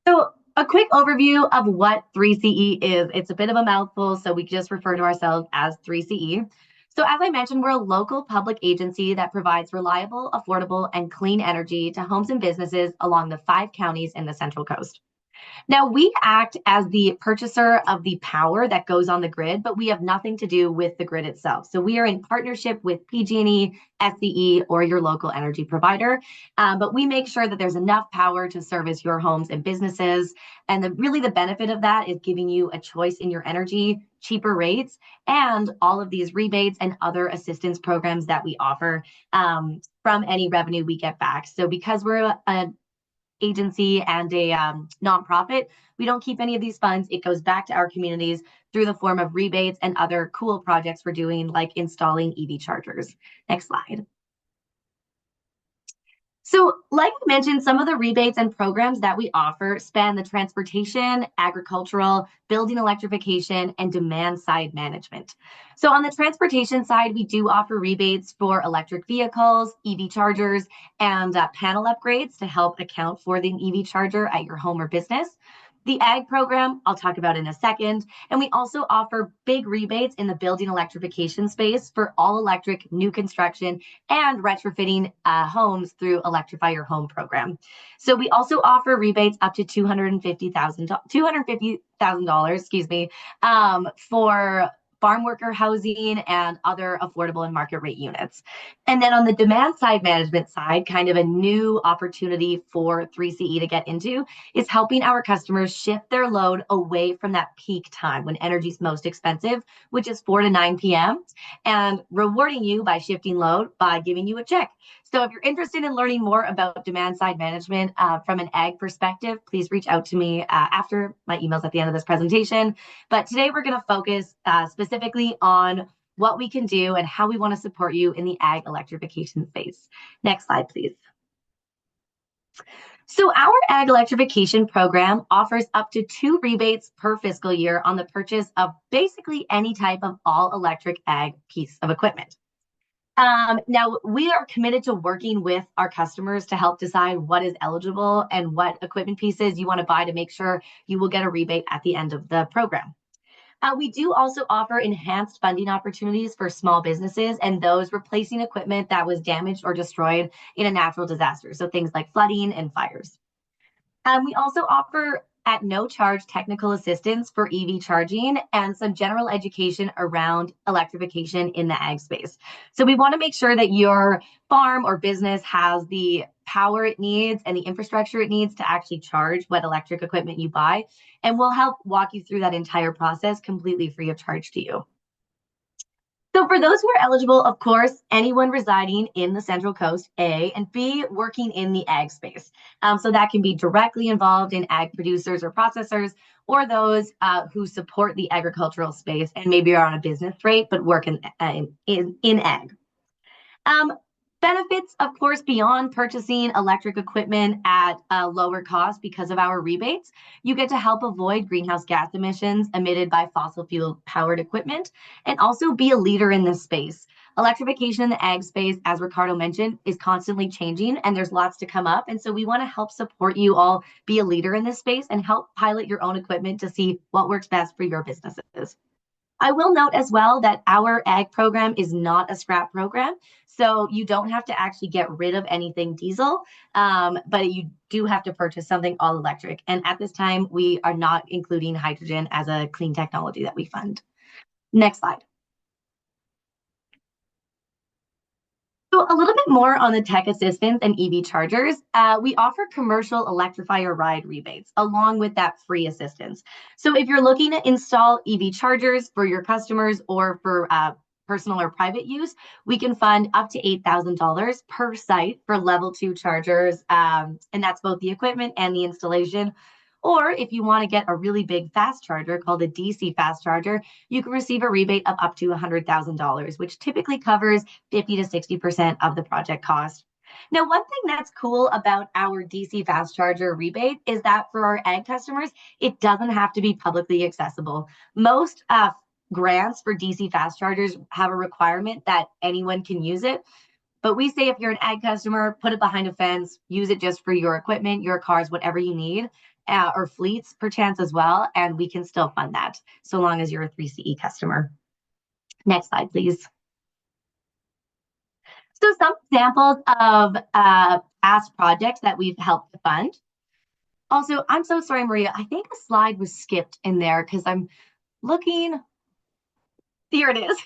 So a quick overview of what 3CE is. It's a bit of a mouthful, so we just refer to ourselves as 3CE. So as I mentioned, we're a local public agency that provides reliable, affordable, and clean energy to homes and businesses along the 5 counties in the Central Coast. Now, we act as the purchaser of the power that goes on the grid, but we have nothing to do with the grid itself. So we are in partnership with PG&E, SCE, or your local energy provider, but we make sure that there's enough power to service your homes and businesses. And really the benefit of that is giving you a choice in your energy, cheaper rates, and all of these rebates and other assistance programs that we offer from any revenue we get back. So because we're a agency and a nonprofit, we don't keep any of these funds. It goes back to our communities through the form of rebates and other cool projects we're doing, like installing EV chargers. Next slide. So like I mentioned, some of the rebates and programs that we offer span the transportation, agricultural, building electrification, and demand side management. So on the transportation side, we do offer rebates for electric vehicles, EV chargers, and panel upgrades to help account for the EV charger at your home or business. The ag program, I'll talk about in a second. And we also offer big rebates in the building electrification space for all electric new construction and retrofitting homes through Electrify Your Home program. So we also offer rebates up to $250,000, excuse me, for farm worker housing and other affordable and market rate units. And then on the demand side management side, kind of a new opportunity for 3CE to get into is helping our customers shift their load away from that peak time when energy is most expensive, which is 4 to 9 p.m., and rewarding you by shifting load by giving you a check. So if you're interested in learning more about demand side management from an ag perspective, please reach out to me after my emails at the end of this presentation. But today we're going to focus specifically on what we can do and how we want to support you in the ag electrification space. Next slide, please. So our ag electrification program offers up to 2 rebates per fiscal year on the purchase of basically any type of all electric ag piece of equipment. Now, we are committed to working with our customers to help decide what is eligible and what equipment pieces you want to buy to make sure you will get a rebate at the end of the program. We do also offer enhanced funding opportunities for small businesses and those replacing equipment that was damaged or destroyed in a natural disaster, so things like flooding and fires. We also offer at no charge technical assistance for EV charging and some general education around electrification in the ag space. So we want to make sure that your farm or business has the power it needs and the infrastructure it needs to actually charge what electric equipment you buy. And we'll help walk you through that entire process completely free of charge to you. So for those who are eligible, of course, anyone residing in the Central Coast, A, and B, working in the ag space. So that can be directly involved in ag producers or processors, or those who support the agricultural space and maybe are on a business rate, but work in ag. Benefits, of course, beyond purchasing electric equipment at a lower cost because of our rebates, you get to help avoid greenhouse gas emissions emitted by fossil fuel powered equipment and also be a leader in this space. Electrification in the ag space, as Ricardo mentioned, is constantly changing and there's lots to come up. And so we want to help support you all be a leader in this space and help pilot your own equipment to see what works best for your businesses. I will note as well that our ag program is not a scrap program. So you don't have to actually get rid of anything diesel, but you do have to purchase something all electric. And at this time, we are not including hydrogen as a clean technology that we fund. Next slide. So a little bit more on the tech assistance and EV chargers. We offer commercial Electrify Your Ride rebates along with that free assistance. So if you're looking to install EV chargers for your customers or for personal or private use, we can fund up to $8,000 per site for level 2 chargers. And that's both the equipment and the installation. Or if you want to get a really big fast charger called a DC fast charger, you can receive a rebate of up to $100,000, which typically covers 50 to 60% of the project cost. Now, one thing that's cool about our DC fast charger rebate is that for our ag customers, it doesn't have to be publicly accessible. Most grants for DC fast chargers have a requirement that anyone can use it. But we say if you're an ag customer, put it behind a fence, use it just for your equipment, your cars, whatever you need, or fleets perchance as well, and we can still fund that so long as you're a 3CE customer. Next slide, please. So some examples of past projects that we've helped to fund. Also, I'm so sorry, Maria. I think a slide was skipped in there because I'm looking. Here it is.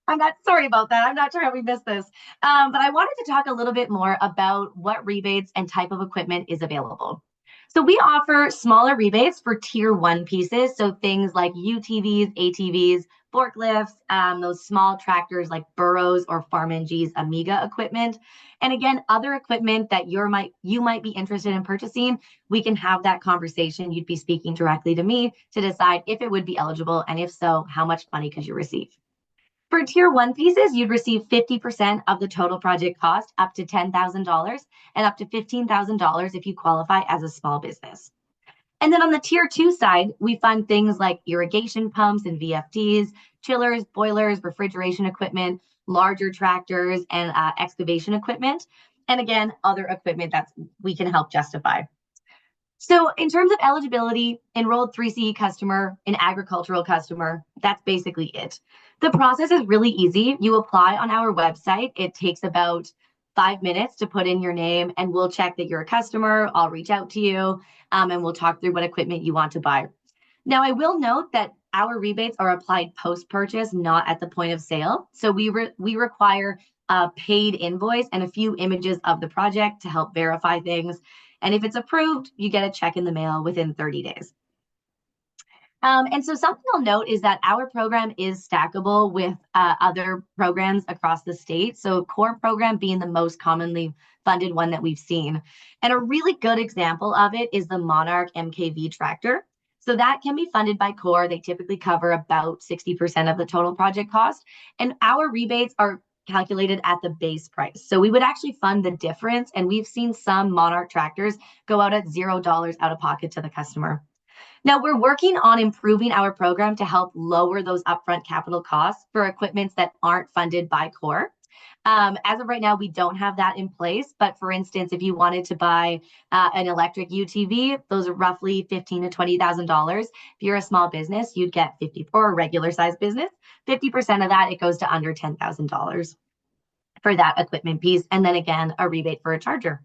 I'm not sorry about that. I'm not sure how we missed this. But I wanted to talk a little bit more about what rebates and type of equipment is available. So we offer smaller rebates for tier 1 pieces. So things like UTVs, ATVs, forklifts, those small tractors like Burrows or FarmNG's Amiga equipment. And again, other equipment that you might be interested in purchasing, we can have that conversation. You'd be speaking directly to me to decide if it would be eligible, and if so, how much money could you receive. For tier 1 pieces, you'd receive 50% of the total project cost, up to $10,000, and up to $15,000 if you qualify as a small business. And then on the tier 2 side, we fund things like irrigation pumps and VFDs, chillers, boilers, refrigeration equipment, larger tractors, and excavation equipment. And again, other equipment that we can help justify. So in terms of eligibility, enrolled 3CE customer, an agricultural customer, that's basically it. The process is really easy. You apply on our website. It takes about 5 minutes to put in your name, and we'll check that you're a customer. I'll reach out to you, and we'll talk through what equipment you want to buy. Now, I will note that our rebates are applied post-purchase, not at the point of sale. So we require a paid invoice and a few images of the project to help verify things. And if it's approved, you get a check in the mail within 30 days. And so something I'll note is that our program is stackable with other programs across the state. So core program being the most commonly funded one that we've seen. And a really good example of it is the Monarch MKV tractor. So that can be funded by core. They typically cover about 60% of the total project cost. And our rebates are calculated at the base price. So we would actually fund the difference. And we've seen some Monarch tractors go out at $0 out of pocket to the customer. Now, we're working on improving our program to help lower those upfront capital costs for equipments that aren't funded by core. As of right now, we don't have that in place. But for instance, if you wanted to buy an electric UTV, those are roughly $15,000 to $20,000. If you're a small business, you'd get 50, or a regular size business, 50% of that, it goes to under $10,000 for that equipment piece. And then again, a rebate for a charger.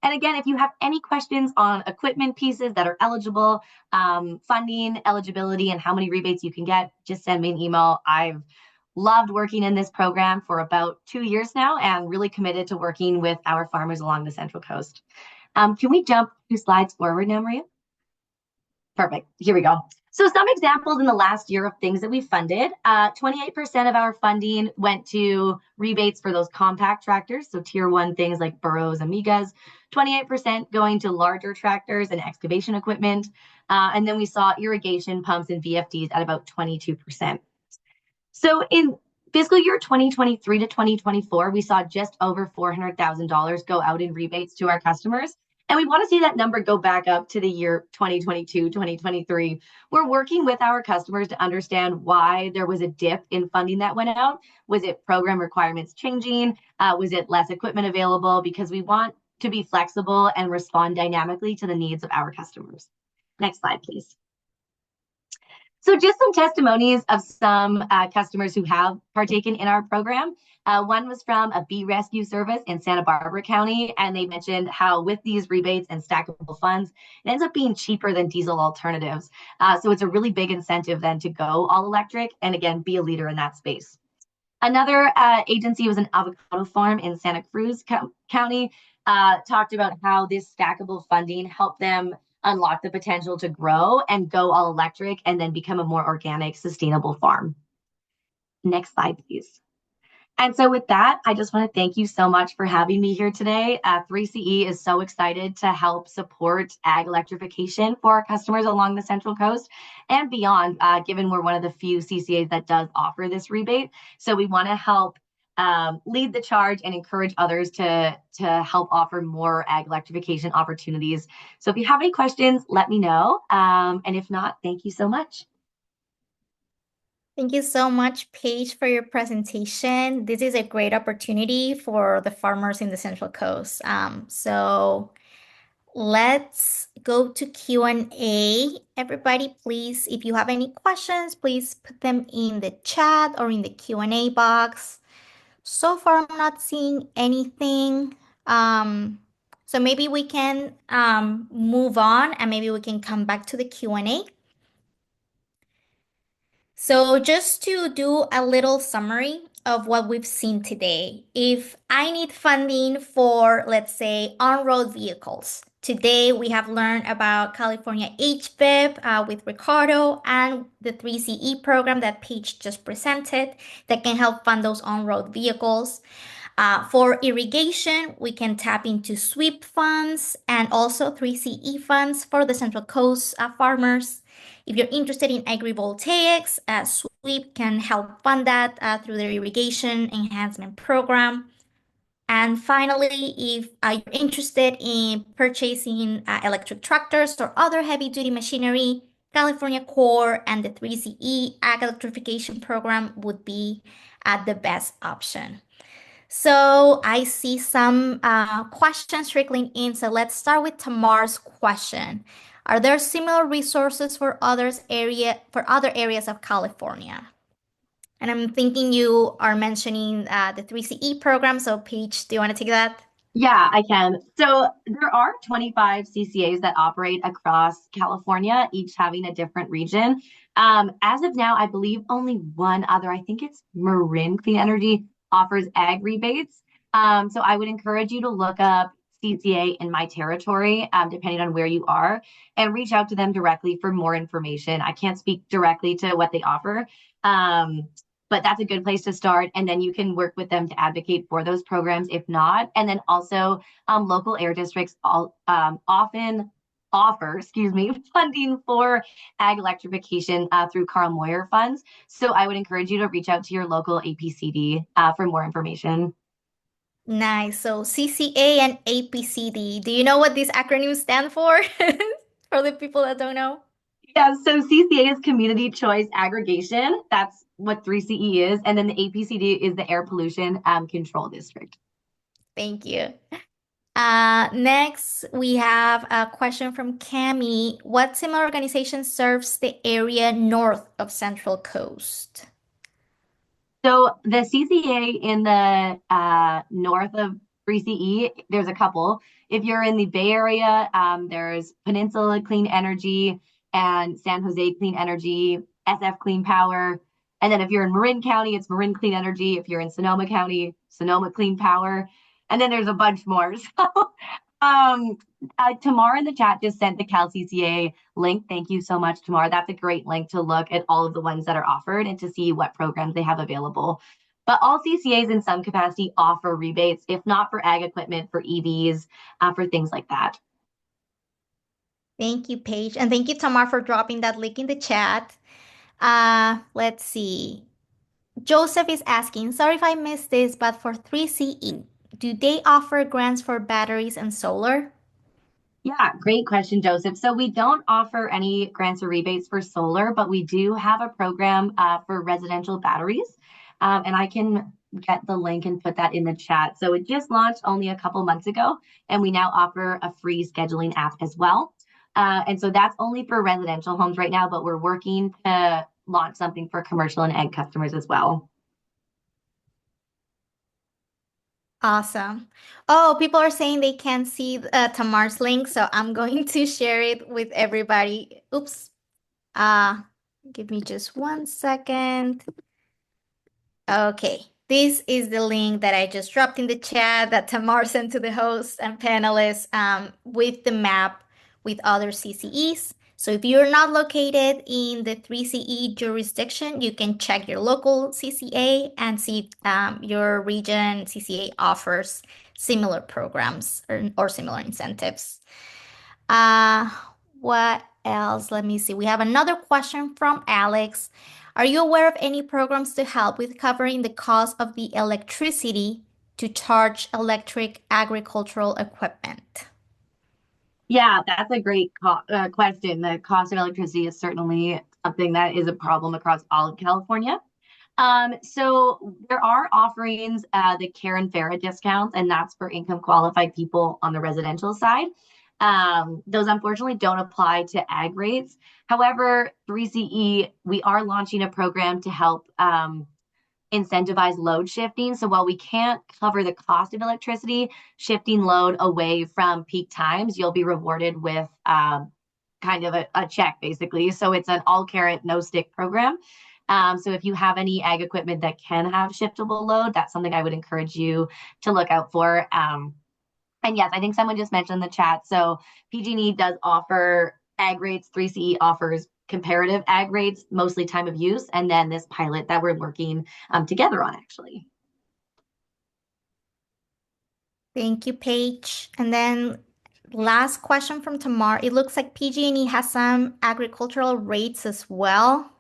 And again, if you have any questions on equipment pieces that are eligible, funding, eligibility, and how many rebates you can get, just send me an email. I've loved working in this program for about 2 years now and really committed to working with our farmers along the Central Coast. Can we jump 2 slides forward now, Maria? Perfect. Here we go. So some examples in the last year of things that we funded. 28% of our funding went to rebates for those compact tractors, so tier 1 things like Burrows, Amigas. 28% going to larger tractors and excavation equipment. And then we saw irrigation pumps and VFDs at about 22%. So in fiscal year 2023 to 2024, we saw just over $400,000 go out in rebates to our customers. And we want to see that number go back up to the year 2022, 2023. We're working with our customers to understand why there was a dip in funding that went out. Was it program requirements changing? Was it less equipment available? Because we want to be flexible and respond dynamically to the needs of our customers. Next slide, please. So just some testimonies of some customers who have partaken in our program. One was from a bee rescue service in Santa Barbara County, and they mentioned how with these rebates and stackable funds, it ends up being cheaper than diesel alternatives. So it's a really big incentive then to go all electric and again, be a leader in that space. Another agency was an avocado farm in Santa Cruz County, talked about how this stackable funding helped them unlock the potential to grow and go all electric and then become a more organic, sustainable farm. Next slide, please. And so with that, I just want to thank you so much for having me here today. 3CE is so excited to help support ag electrification for our customers along the Central Coast and beyond, given we're one of the few CCAs that does offer this rebate. So we want to help lead the charge and encourage others to help offer more ag electrification opportunities. So if you have any questions, let me know. And if not, thank you so much. Thank you so much, Paige, for your presentation. This is a great opportunity for the farmers in the Central Coast. So let's go to Q&A. Everybody, please, if you have any questions, please put them in the chat or in the Q&A box. So far, I'm not seeing anything. So maybe we can move on and maybe we can come back to the Q&A. So just to do a little summary of what we've seen today, if I need funding for, let's say, on-road vehicles, today we have learned about California HVIP with Ricardo and the 3CE program that Paige just presented that can help fund those on-road vehicles. For irrigation, we can tap into SWEEP funds and also 3CE funds for the Central Coast farmers. If you're interested in agrivoltaics, SWEEP can help fund that through their irrigation enhancement program. And finally, if you're interested in purchasing electric tractors or other heavy-duty machinery, California Core and the 3CE Ag Electrification Program would be the best option. So I see some questions trickling in. So let's start with Tamar's question. Are there similar resources for other areas of California? And I'm thinking you are mentioning the 3CE program. So Paige, do you want to take that? Yeah, I can. So there are 25 CCAs that operate across California, each having a different region. As of now, I believe only one other, I think it's Marin Clean Energy, offers ag rebates. So I would encourage you to look up CCA in my territory, depending on where you are, and reach out to them directly for more information. I can't speak directly to what they offer. But that's a good place to start. And then you can work with them to advocate for those programs if not. And then also local air districts often offer, funding for ag electrification through Carl Moyer funds. So I would encourage you to reach out to your local APCD for more information. Nice. So CCA and APCD. Do you know what these acronyms stand for? For the people that don't know? Yeah, so CCA is Community Choice Aggregation. That's what 3CE is. And then the APCD is the Air Pollution Control District. Thank you. Next, we have a question from Cami. What similar organization serves the area north of Central Coast? So the CCA in the north of 3CE, there's a couple. If you're in the Bay Area, there's Peninsula Clean Energy and San Jose Clean Energy, SF Clean Power. And then if you're in Marin County, it's Marin Clean Energy. If you're in Sonoma County, Sonoma Clean Power. And then there's a bunch more. So Tamar in the chat just sent the CalCCA link. Thank you so much, Tamar. That's a great link to look at all of the ones that are offered and to see what programs they have available. But all CCAs in some capacity offer rebates, if not for ag equipment, for EVs, for things like that. Thank you, Paige. And thank you, Tamar, for dropping that link in the chat. Let's see. Joseph is asking, sorry if I missed this, but for 3CE, do they offer grants for batteries and solar? Yeah, great question, Joseph. So we don't offer any grants or rebates for solar, but we do have a program for residential batteries. And I can get the link and put that in the chat. So it just launched only a couple months ago, and we now offer a free scheduling app as well. And so that's only for residential homes right now, but we're working to launch something for commercial and ag customers as well. Awesome. Oh, people are saying they can't see Tamar's link, so I'm going to share it with everybody. Oops. Give me just 1 second. Okay. This is the link that I just dropped in the chat that Tamar sent to the hosts and panelists with the map with other CCEs. So if you're not located in the 3CE jurisdiction, you can check your local CCA and see if your region CCA offers similar programs or similar incentives. Uh, what else? Let me see. We have another question from Alex. Are you aware of any programs to help with covering the cost of the electricity to charge electric agricultural equipment? Yeah, that's a great question. The cost of electricity is certainly something that is a problem across all of California. So there are offerings, the CARE and FARA discounts, and that's for income qualified people on the residential side. Those unfortunately don't apply to ag rates. However, 3CE, we are launching a program to help incentivize load shifting. So while we can't cover the cost of electricity, shifting load away from peak times, you'll be rewarded with kind of a check, basically. So it's an all carrot, no stick program. So if you have any ag equipment that can have shiftable load, that's something I would encourage you to look out for. And yes, I think someone just mentioned in the chat. So PG&E does offer ag rates. 3CE offers comparative ag rates, mostly time of use, and then this pilot that we're working together on, actually. Thank you, Paige. And then last question from Tamar. It looks like PG&E has some agricultural rates as well.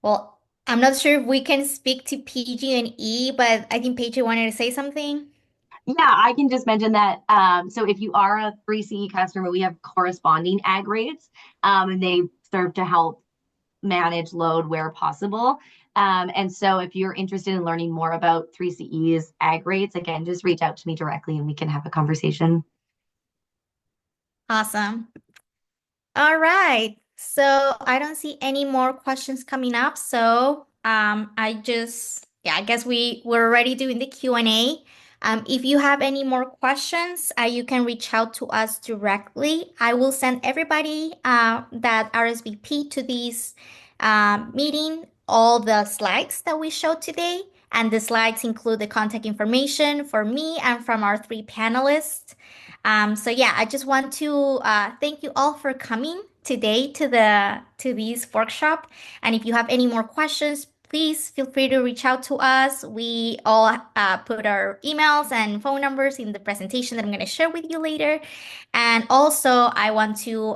Well, I'm not sure if we can speak to PG&E, but I think Paige wanted to say something. Yeah, I can just mention that. So if you are a 3CE customer, we have corresponding ag rates, and they serve to help manage load where possible. And so if you're interested in learning more about 3CE's ag rates, again, just reach out to me directly and we can have a conversation. Awesome. All right. So I don't see any more questions coming up. So I guess we're already doing the Q&A. If you have any more questions, you can reach out to us directly. I will send everybody that RSVP to this meeting all the slides that we showed today. And the slides include the contact information for me and from our 3 panelists. So yeah, I just want to thank you all for coming today to this workshop. And if you have any more questions, please feel free to reach out to us. We all put our emails and phone numbers in the presentation that I'm going to share with you later. And also, I want to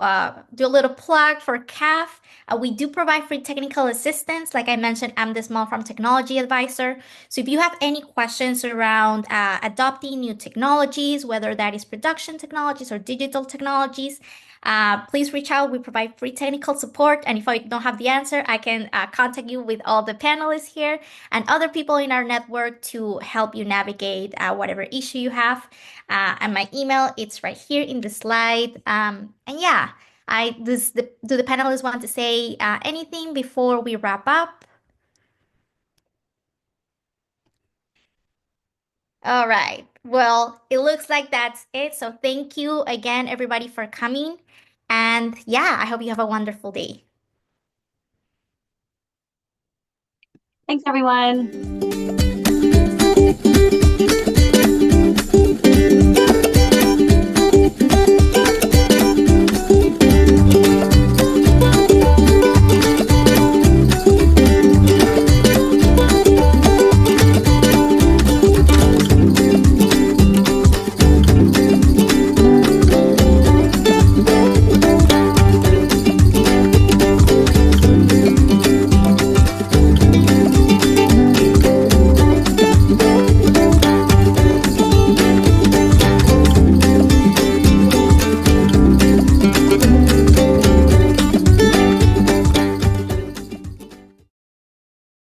do a little plug for CAFF. We do provide free technical assistance. Like I mentioned, I'm the Small Farm Technology Advisor. So if you have any questions around adopting new technologies, whether that is production technologies or digital technologies, please reach out. We provide free technical support. And if I don't have the answer, I can contact you with all the panelists here and other people in our network to help you navigate whatever issue you have. And my email, it's right here in the slide. And yeah, do the panelists want to say anything before we wrap up? All right. Well, it looks like that's it. So thank you again, everybody, for coming. And yeah, I hope you have a wonderful day. Thanks, everyone.